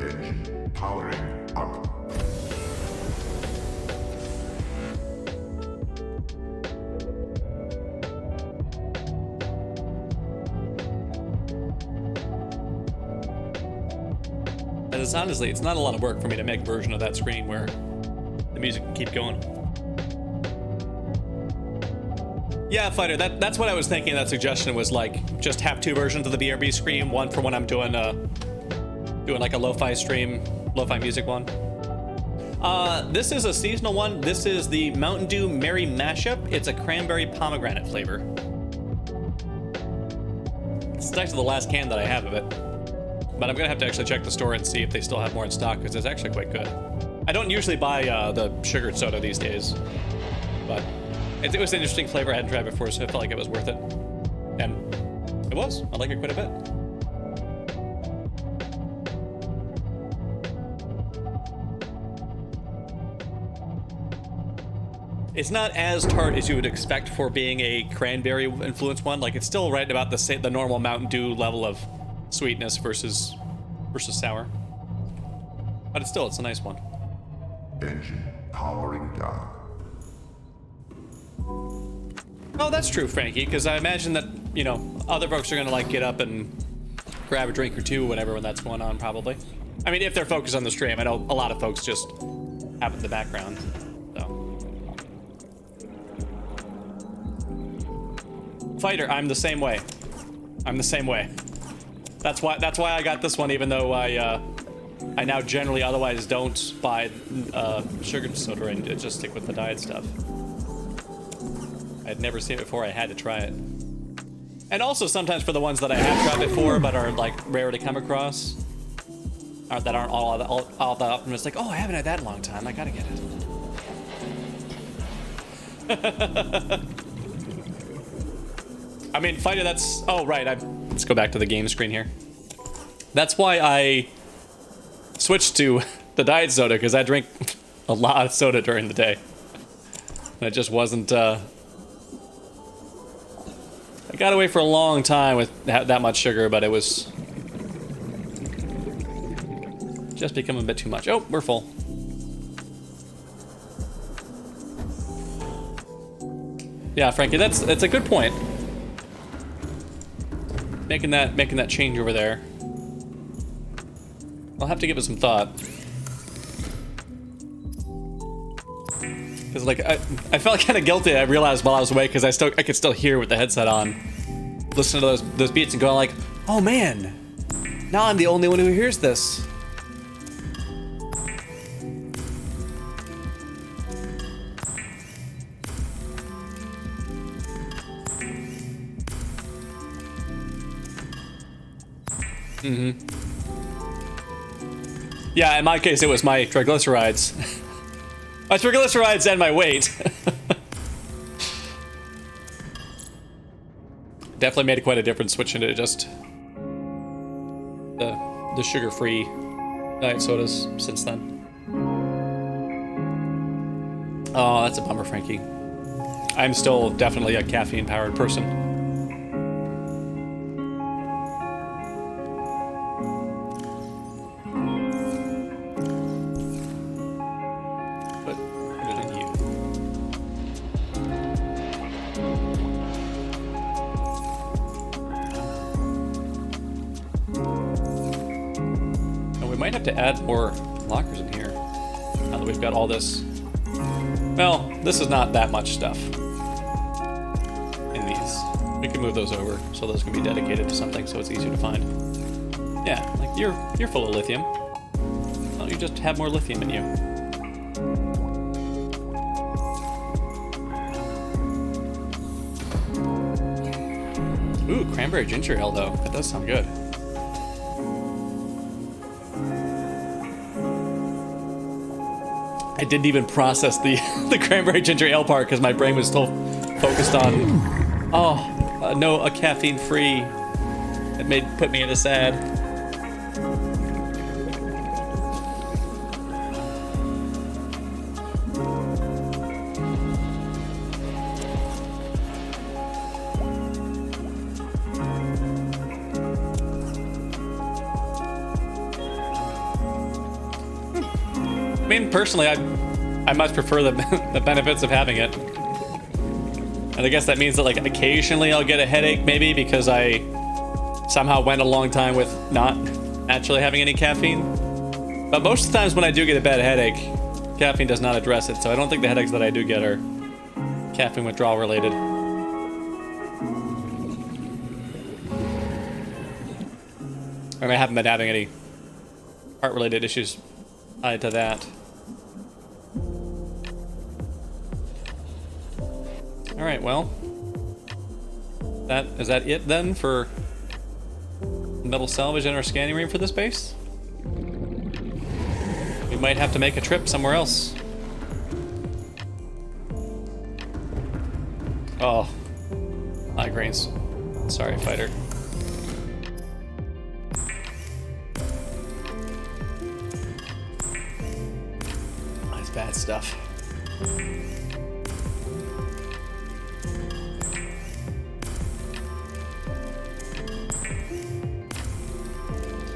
Engine powering up. As honestly, it's not a lot of work for me to make a version of that screen where the music can keep going. Yeah, Fighter, that's what I was thinking. That suggestion was like, just have two versions of the BRB screen, one for when I'm doing like a lo-fi stream, lo-fi music one. This is a seasonal one. This is the Mountain Dew Merry Mashup. It's a cranberry pomegranate flavor. It's actually the last can that I have of it. But I'm gonna have to actually check the store and see if they still have more in stock, because it's actually quite good. I don't usually buy the sugared soda these days, but it was an interesting flavor I hadn't tried before, so I felt like it was worth it. And it was. I like it quite a bit. It's not as tart as you would expect for being a cranberry influenced one. Like, it's still right about the normal Mountain Dew level of sweetness versus sour. But it's a nice one. Engine powering down. Oh, that's true, Frankie, because I imagine that, you know, other folks are gonna like get up and grab a drink or two, whatever, when that's going on, probably. I mean, if they're focused on the stream. I know a lot of folks just have it in the background, so. Fighter, I'm the same way. I'm the same way. That's why I got this one, even though I now generally otherwise don't buy sugared soda and just stick with the diet stuff. I'd never seen it before. I had to try it. And also sometimes for the ones that I have tried before but are like rare to come across, that aren't all that often. It's like, oh, I haven't had that in a long time. I gotta get it. I mean, Fighter, that's... Oh, right. Let's go back to the game screen here. That's why I switched to the diet soda, because I drink a lot of soda during the day. And it just wasn't... I got away for a long time with that much sugar, but it was... just becoming a bit too much. Oh, we're full. Yeah, Frankie, that's a good point. Making that change over there. I'll have to give it some thought. Because like I felt kind of guilty. I realized while I was away because I could still hear with the headset on, listen to those beats and going like, oh man, now I'm the only one who hears this. Mm-hmm. Yeah, in my case, it was my triglycerides. My triglycerides and my weight. Definitely made quite a difference switching to just the sugar-free diet sodas since then. Oh, that's a bummer, Frankie. I'm still definitely a caffeine-powered person. To add more lockers in here now that we've got all this. Well, this is not that much stuff in these. We can move those over so those can be dedicated to something so it's easier to find. Yeah, like you're full of lithium. Why don't you just have more lithium in you? Ooh, cranberry ginger ale though. That does sound good. I didn't even process the cranberry ginger ale part because my brain was still focused on, a caffeine free. It put me in a sad. I mean, personally, I much prefer the benefits of having it. And I guess that means that, like, occasionally I'll get a headache, maybe, because I somehow went a long time with not actually having any caffeine. But most of the times when I do get a bad headache, caffeine does not address it, so I don't think the headaches that I do get are caffeine withdrawal related. And I haven't been having any heart-related issues tied to that. All right, well, is that it then for metal salvage in our scanning room for this base? We might have to make a trip somewhere else. Oh, migraines. Sorry, fighter. That's bad stuff.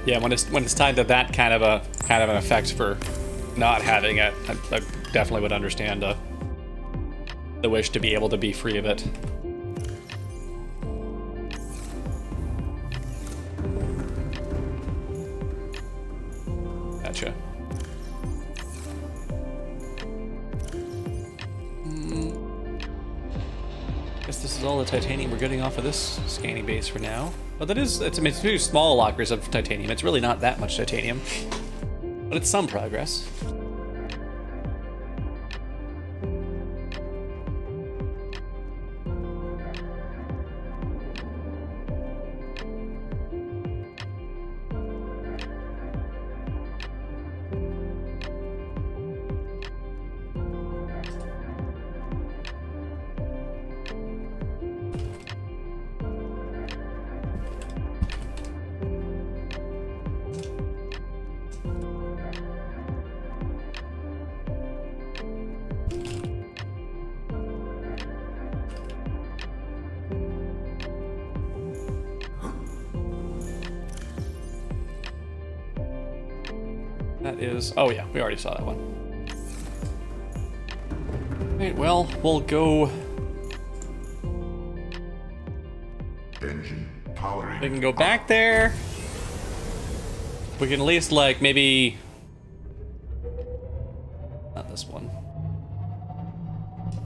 Yeah, when it's tied to that kind of an effect for not having it, I definitely would understand the wish to be able to be free of it. Gotcha. Guess this is all the titanium we're getting off of this scanning base for now. But it's two small lockers of titanium. It's really not that much titanium, but it's some progress. That is, oh yeah, we already saw that one. Right, well, we'll go. Engine powering. We can go back there. We can at least, like, maybe. Not this one.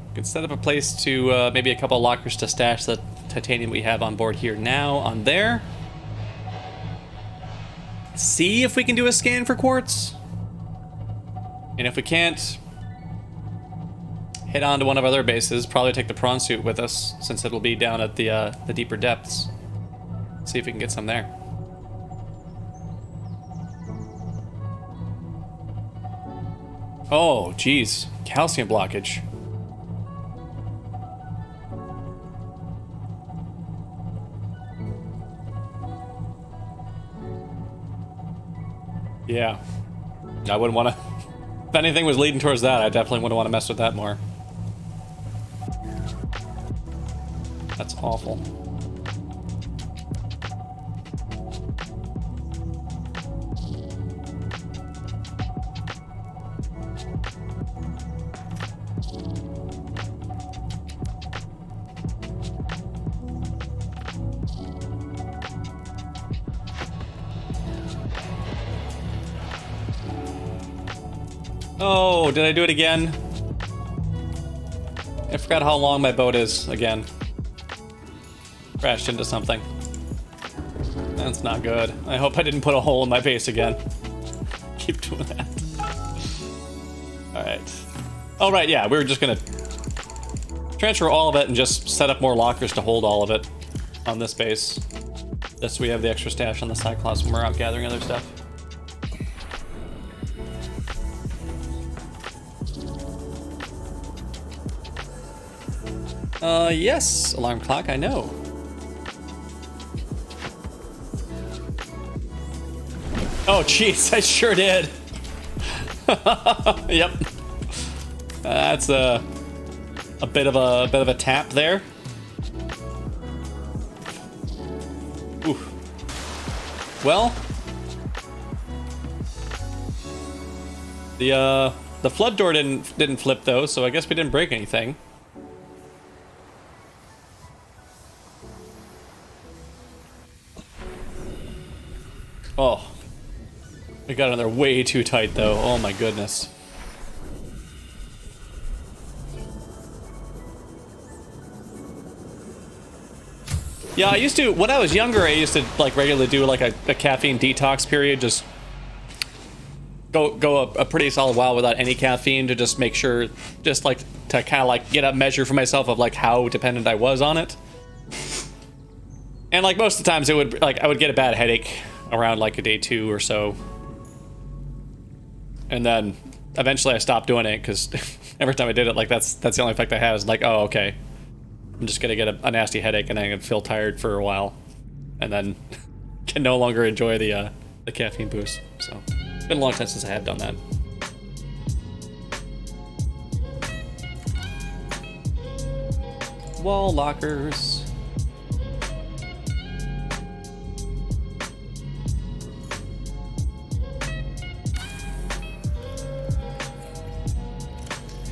We can set up a place to, maybe a couple of lockers to stash the titanium we have on board here now on there. See if we can do a scan for quartz. And if we can't, head on to one of our other bases. Probably take the prawn suit with us, since it'll be down at the deeper depths. See if we can get some there. Oh, geez. Calcium blockage. Yeah. I wouldn't want to... If anything was leading towards that, I definitely wouldn't want to mess with that more. That's awful. Oh, did I do it again? I forgot how long my boat is again. Crashed into something. That's not good. I hope I didn't put a hole in my base again. Keep doing that. Alright. Oh, right, yeah, we were just gonna transfer all of it and just set up more lockers to hold all of it on this base. Just so we have the extra stash on the Cyclops when we're out gathering other stuff. Yes, alarm clock, I know. Oh, jeez, I sure did. Yep. That's a bit of a tap there. Ooh. Well, the flood door didn't flip though, so I guess we didn't break anything. Oh, we got in there way too tight though. Oh my goodness. Yeah, I used to, when I was younger, I used to like regularly do like a caffeine detox period, just go a pretty solid while without any caffeine to just make sure, just like to kind of like get a measure for myself of like how dependent I was on it. And like most of the times it would, like, I would get a bad headache around like a day 2 or so. And then eventually I stopped doing it because every time I did it, like that's the only effect I had is like, oh, okay. I'm just gonna get a nasty headache and I'm gonna feel tired for a while. And then can no longer enjoy the caffeine boost. So it's been a long time since I have done that. Wall lockers.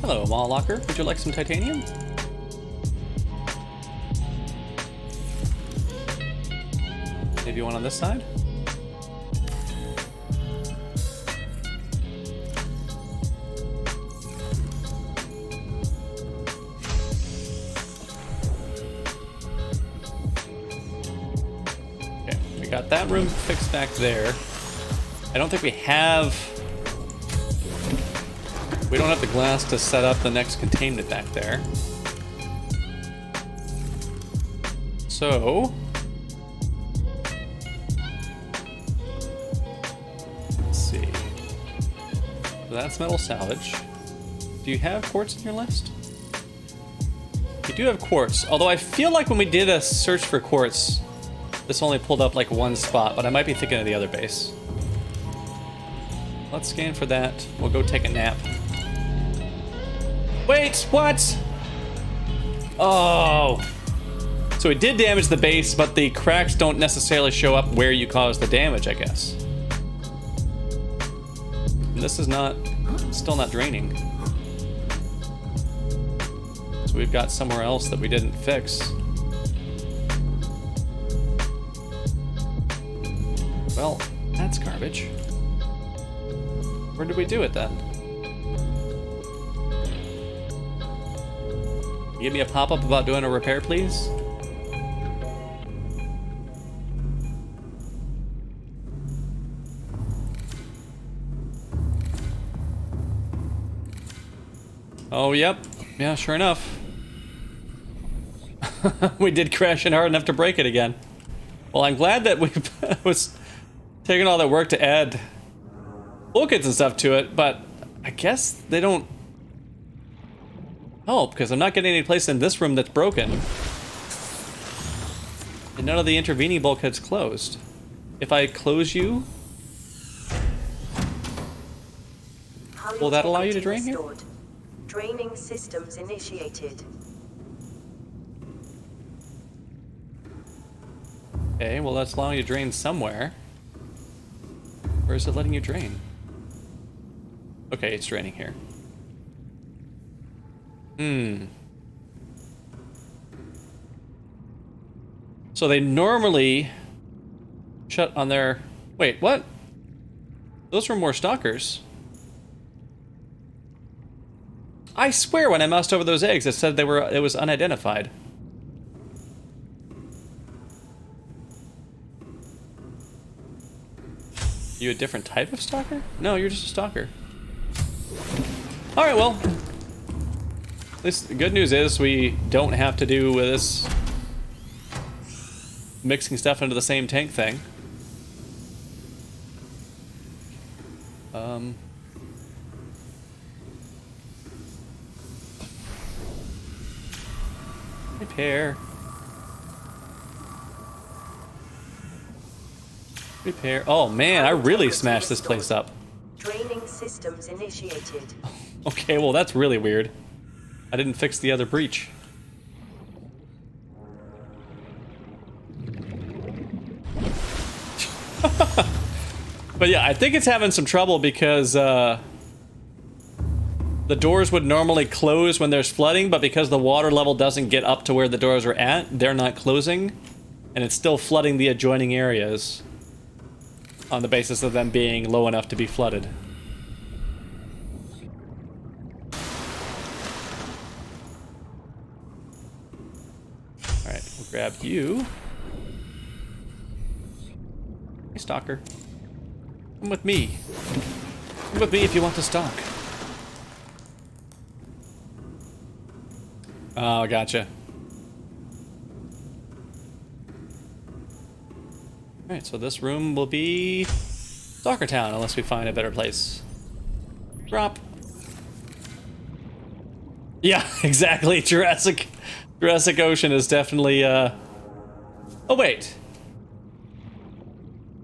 Hello, wall locker. Would you like some titanium? Maybe one on this side? Okay, we got that room fixed back there. I don't think we have... We don't have the glass to set up the next containment back there. So... let's see. So that's metal salvage. Do you have quartz in your list? You do have quartz, although I feel like when we did a search for quartz, this only pulled up like one spot, but I might be thinking of the other base. Let's scan for that. We'll go take a nap. Wait, what? Oh. So it did damage the base, but the cracks don't necessarily show up where you caused the damage, I guess. And this is not, still not draining. So we've got somewhere else that we didn't fix. Well, that's garbage. Where did we do it then? Give me a pop-up about doing a repair, please. Oh, yep. Yeah, sure enough. We did crash in hard enough to break it again. Well, I'm glad that we was taking all that work to add bulkheads and stuff to it, but I guess they don't help because I'm not getting any place in this room that's broken. And none of the intervening bulkheads closed. If I close you, will that allow you to drain here? Draining systems initiated. Okay, well that's allowing you to drain somewhere. Where is it letting you drain? Okay, it's draining here. So they normally shut on their... Wait, what? Those were more stalkers. I swear when I moused over those eggs, it said it was unidentified. You a different type of stalker? No, you're just a stalker. Alright, well. At least the good news is we don't have to do with this mixing stuff into the same tank thing. Repair. Repair. Oh man, I really smashed this place up. Draining systems initiated. Okay, well that's really weird. I didn't fix the other breach. But yeah, I think it's having some trouble because the doors would normally close when there's flooding, but because the water level doesn't get up to where the doors are at, they're not closing, and it's still flooding the adjoining areas on the basis of them being low enough to be flooded. Alright, we'll grab you. Hey, stalker. Come with me. Come with me if you want to stalk. Oh, gotcha. Alright, so this room will be Stalker Town, unless we find a better place. Drop. Yeah, exactly. Jurassic Ocean is definitely, Oh, wait.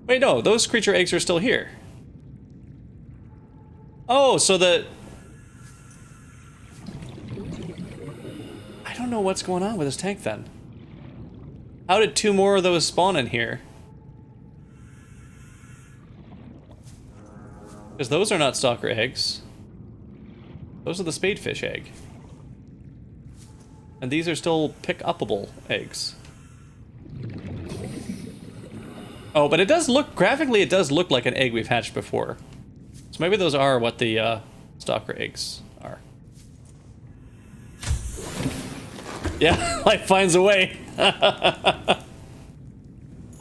Wait, no, those creature eggs are still here. Oh, so I don't know what's going on with this tank, then. How did 2 more of those spawn in here? Because those are not stalker eggs. Those are the spadefish egg. And these are still pick-upable eggs. Oh, but it does look, graphically it does look like an egg we've hatched before. So maybe those are what the stalker eggs are. Yeah, life finds a way. I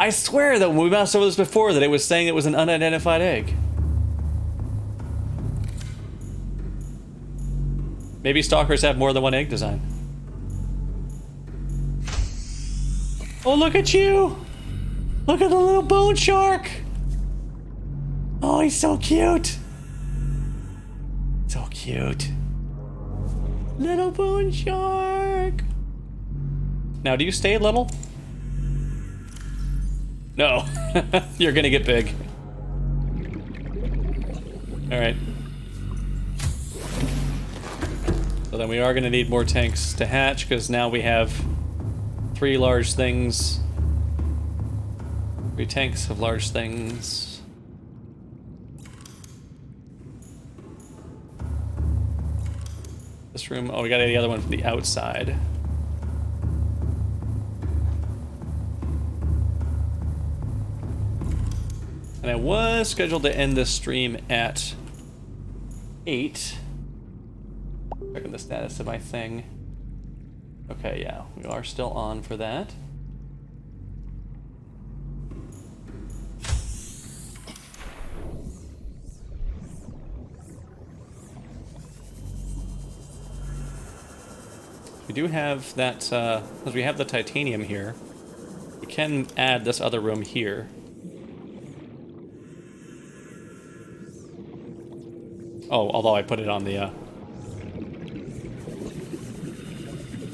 swear that when we moused over this before that it was saying it was an unidentified egg. Maybe stalkers have more than one egg design. Oh, look at you! Look at the little bone shark! Oh, he's so cute! So cute. Little bone shark! Now, do you stay little? No. You're gonna get big. Alright. So then we are gonna need more tanks to hatch, because now we have 3 large things. 3 tanks of large things. This room, oh, we got the other one from the outside. And I was scheduled to end this stream at 8. Checking the status of my thing. Okay, yeah, we are still on for that. We do have that, because we have the titanium here, we can add this other room here. Oh, although I put it on the,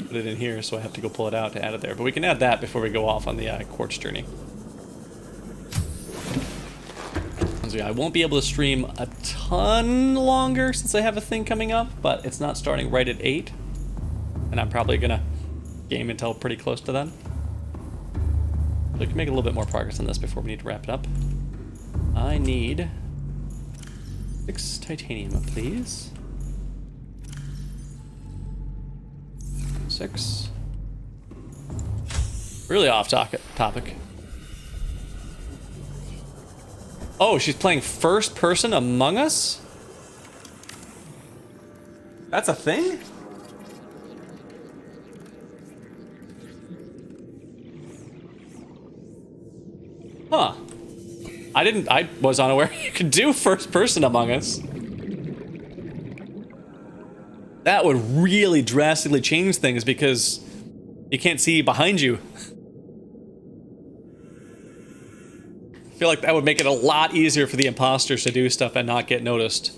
put it in here, so I have to go pull it out to add it there. But we can add that before we go off on the quartz journey. So yeah, I won't be able to stream a ton longer since I have a thing coming up, but it's not starting right at 8. And I'm probably gonna game until pretty close to then. So we can make a little bit more progress on this before we need to wrap it up. I need 6 titanium, please. 6. Really off topic. Oh, she's playing first person Among Us? That's a thing? Huh. I was unaware you could do first person Among Us. That would really drastically change things because you can't see behind you. I feel like that would make it a lot easier for the imposters to do stuff and not get noticed.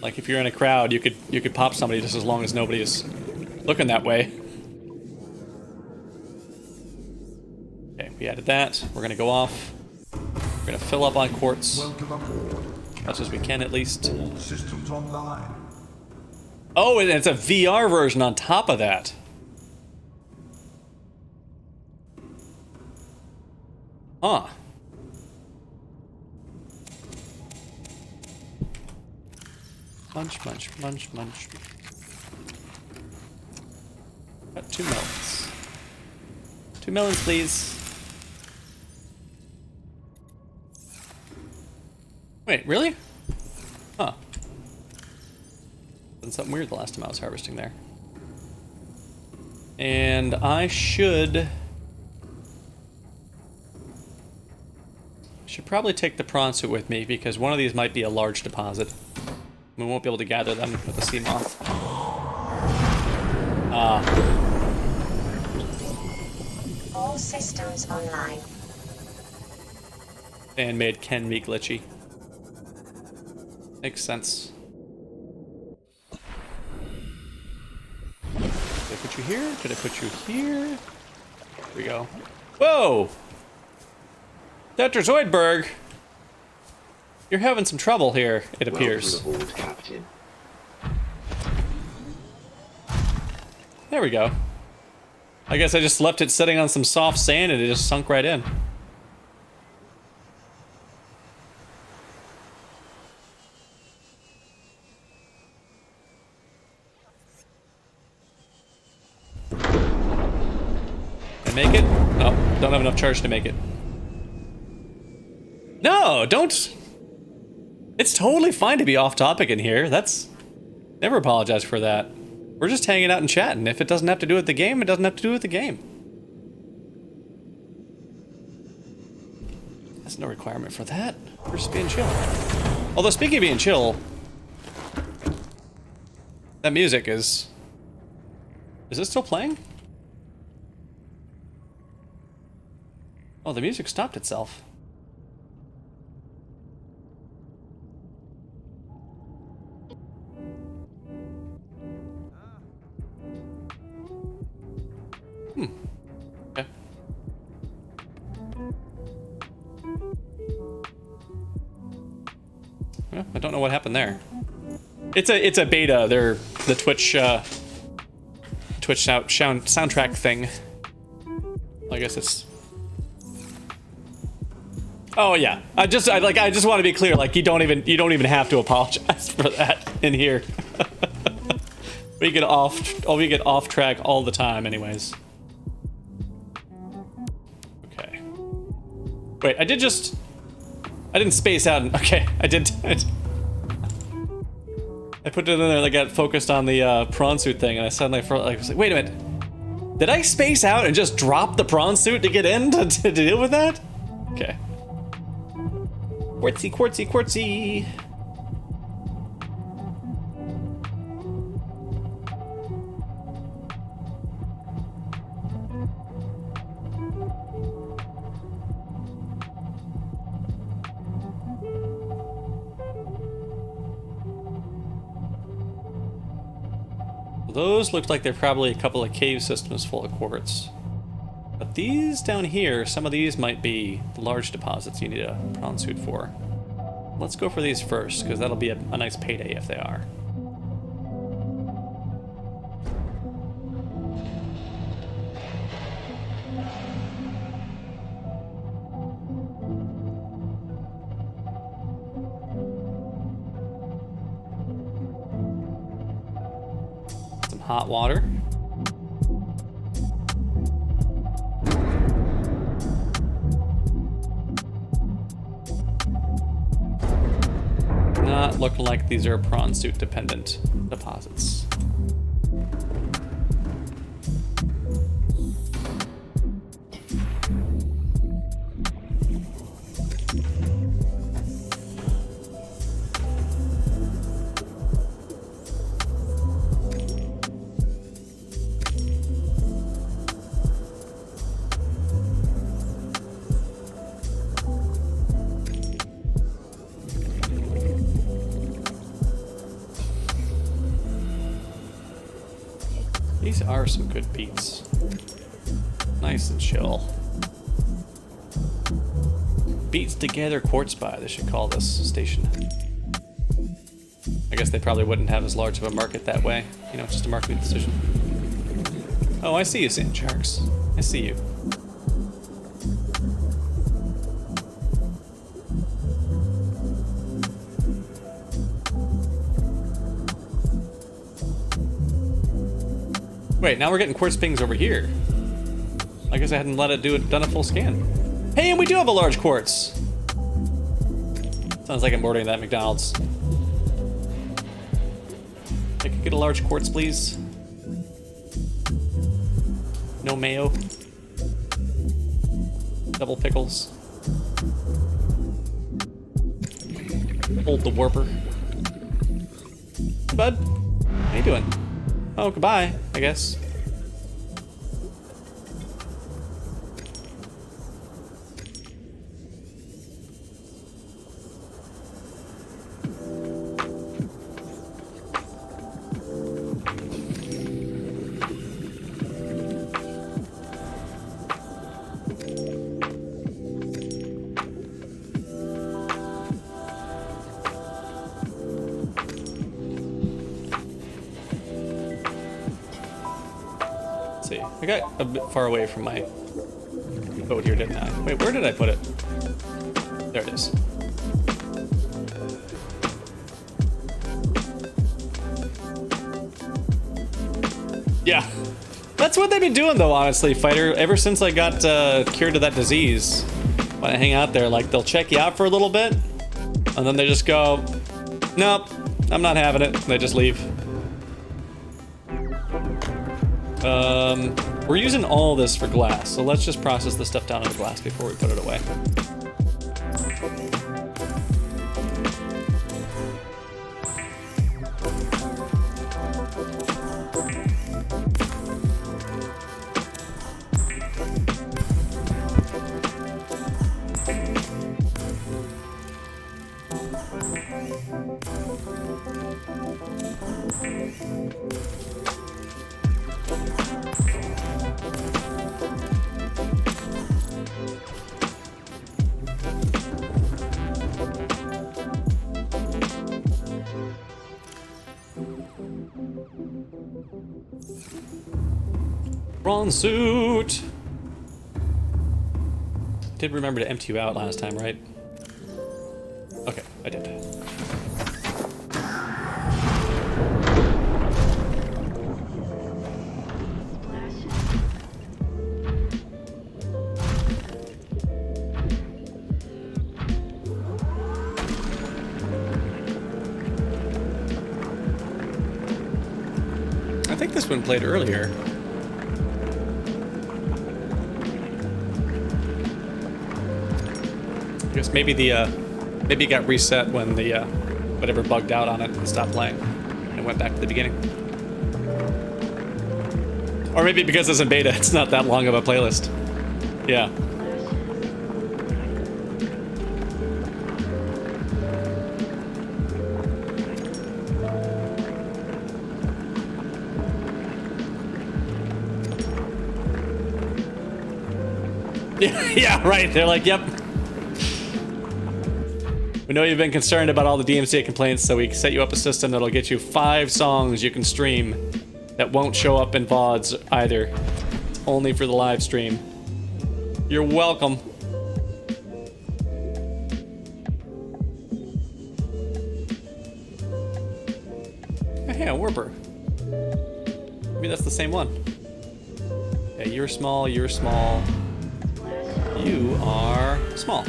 Like if you're in a crowd, you could pop somebody just as long as nobody is looking that way. Okay, we added that. We're gonna go off. We're gonna fill up on quartz. Welcome aboard. As much as we can, at least. All systems online. Oh, and it's a VR version on top of that. Huh. Munch, munch, munch, munch. Got 2 melons. 2 melons, please. Wait, really? Huh. Done something weird the last time I was harvesting there. And I should probably take the prawn suit with me because one of these might be a large deposit. We won't be able to gather them with the sea moth. All All systems online. Fan-made can be glitchy. Makes sense. Did I put you here? Did I put you here? Here we go. Whoa! Dr. Zoidberg! You're having some trouble here, it appears. Welcome aboard, Captain. There we go. I guess I just left it sitting on some soft sand and it just sunk right in. Make it? No, don't have enough charge to make it. No, don't. It's totally fine to be off topic in here. That's... Never apologize for that. We're just hanging out and chatting. If it doesn't have to do with the game, it doesn't have to do with the game. There's no requirement for that. We're just being chill. Although, speaking of being chill, that music is... Is it still playing? Oh, the music stopped itself. Okay. Well, I don't know what happened there. It's a beta. They're the Twitch soundtrack thing. I guess it's... Oh yeah, I just want to be clear. Like you don't even have to apologize for that in here. we get off track all the time, anyways. Okay. Wait, I didn't space out. Okay, I did. I put it in there. I got focused on the prawn suit thing, and I suddenly was like, wait a minute. Did I space out and just drop the prawn suit to get in to deal with that? Okay. Quartzy, quartzy, quartzy. Well, those look like they're probably a couple of cave systems full of quartz. But these down here, some of these might be large deposits you need a prawn suit for. Let's go for these first, because that'll be a nice payday if they are. Some hot water. Not looking like these are prawn suit dependent deposits. These are some good beats. Nice and chill. Beats together quartz buy, they should call this station. I guess they probably wouldn't have as large of a market that way. You know, just a marketing decision. Oh, I see you, Sand Sharks. I see you. Wait, now we're getting quartz pings over here. I guess I hadn't let it done a full scan. Hey, and we do have a large quartz. Sounds like I'm ordering that at McDonald's. I could get a large quartz, please. No mayo. Double pickles. Hold the warper. Hey, bud. How you doing? Oh, goodbye, I guess. Let's see. I got a bit far away from my boat here, didn't I? Wait, where did I put it? There it is. Yeah. That's what they've been doing, though, honestly, Fighter. Ever since I got cured of that disease, when I hang out there, like, they'll check you out for a little bit, and then they just go, nope, I'm not having it. And they just leave. We're using all this for glass, so let's just process the stuff down into glass before we put it away. Prawn suit! Did remember to empty you out last time, right? Okay, I did. I think this one played earlier. I guess maybe maybe it got reset when the whatever bugged out on it and stopped playing and it went back to the beginning. Or maybe because it's in beta, it's not that long of a playlist. Yeah. Yeah, right. They're like, yep. We know you've been concerned about all the DMCA complaints, so we set you up a system that'll get you 5 songs you can stream that won't show up in VODs either. It's only for the live stream. You're welcome. Hey, a Warper. Maybe that's the same one. Yeah, you're small, you're small. You are small.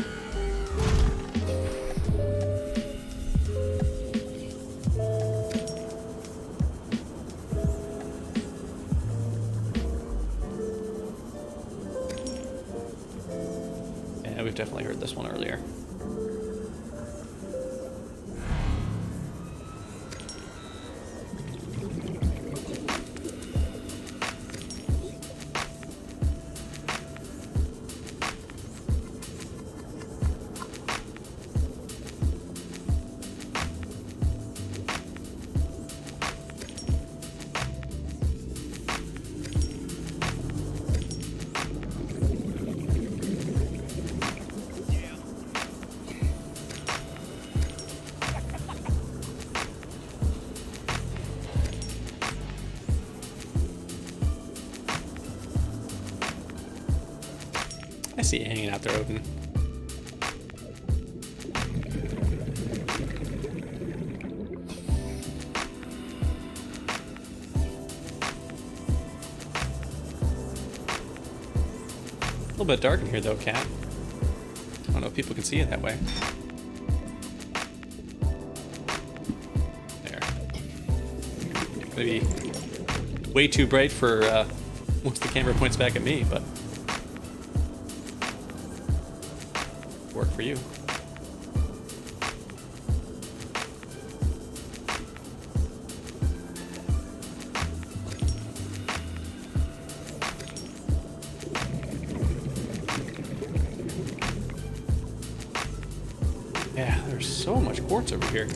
Yeah, we've definitely heard this one earlier. I see you hanging out there, Odin. A little bit dark in here, though, Cat. I don't know if people can see it that way. There. Maybe way too bright for once the camera points back at me, but work for you. Yeah, there's so much quartz over here.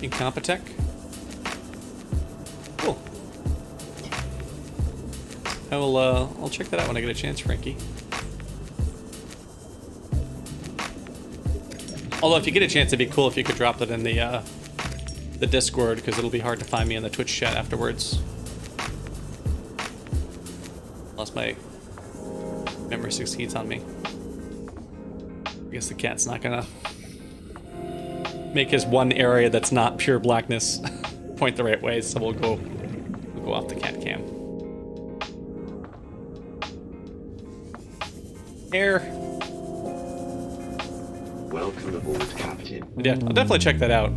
Working Compotech. Cool. I'll check that out when I get a chance, Frankie. Although if you get a chance, it'd be cool if you could drop it in the Discord, because it'll be hard to find me in the Twitch chat afterwards. Unless my memory succeeds on me. I guess the cat's not gonna make his one area that's not pure blackness point the right way, so we'll go off the cat cam. Air. Welcome aboard, Captain. Yeah, I'll definitely check that out.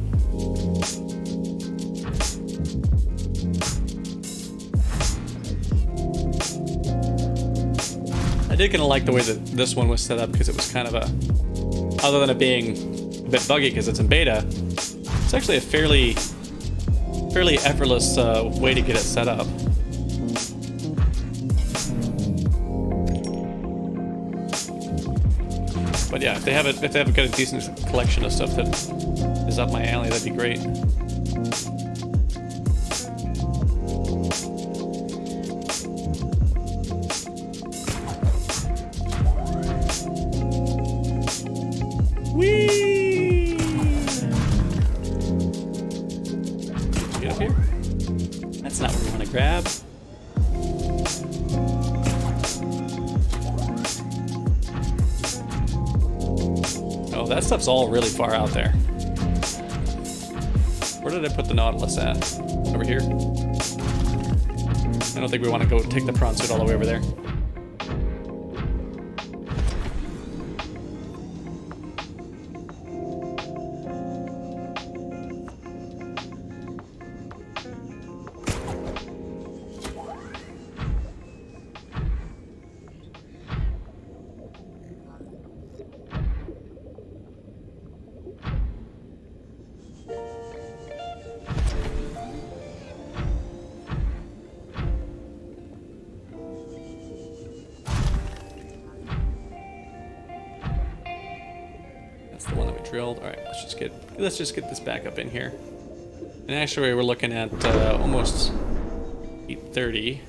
I did kind of like the way that this one was set up, because it was kind of a, other than it being a bit buggy because it's in beta, it's actually a fairly effortless way to get it set up. But yeah, if they haven't got a decent collection of stuff that is up my alley, that'd be great. Whee! Get up here. That's not what we want to grab. Oh, that stuff's all really far out there. Where did I put the Nautilus at? Over here? I don't think we want to go take the prawn suit all the way over there. The one that we drilled. All right, let's just get this back up in here. And actually, we're looking at almost 8:30.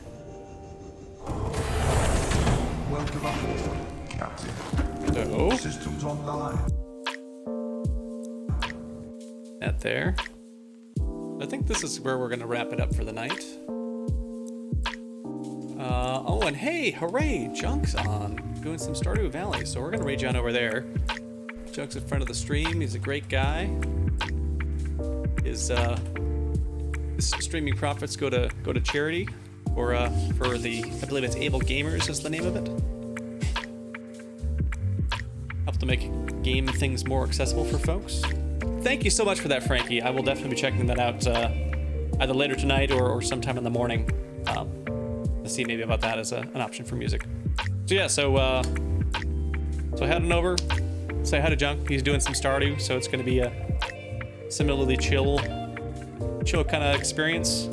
Welcome aboard, Captain. So Systems online. that there. I think this is where we're gonna wrap it up for the night. Oh, and hey, hooray! Junk's on doing some Stardew Valley, so we're gonna raid on over there. Junk's in front of the stream. He's a great guy. His streaming profits go to charity, or for the, I believe it's Able Gamers is the name of it. Help to make game things more accessible for folks. Thank you so much for that, Frankie. I will definitely be checking that out either later tonight or sometime in the morning to see maybe about that as an option for music. So yeah, so head on over. Say hi to Junk. He's doing some Stardew, so it's going to be a similarly chill kind of experience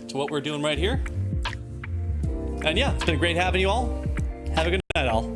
to what we're doing right here. And yeah, it's been great having you all. Have a good night, all.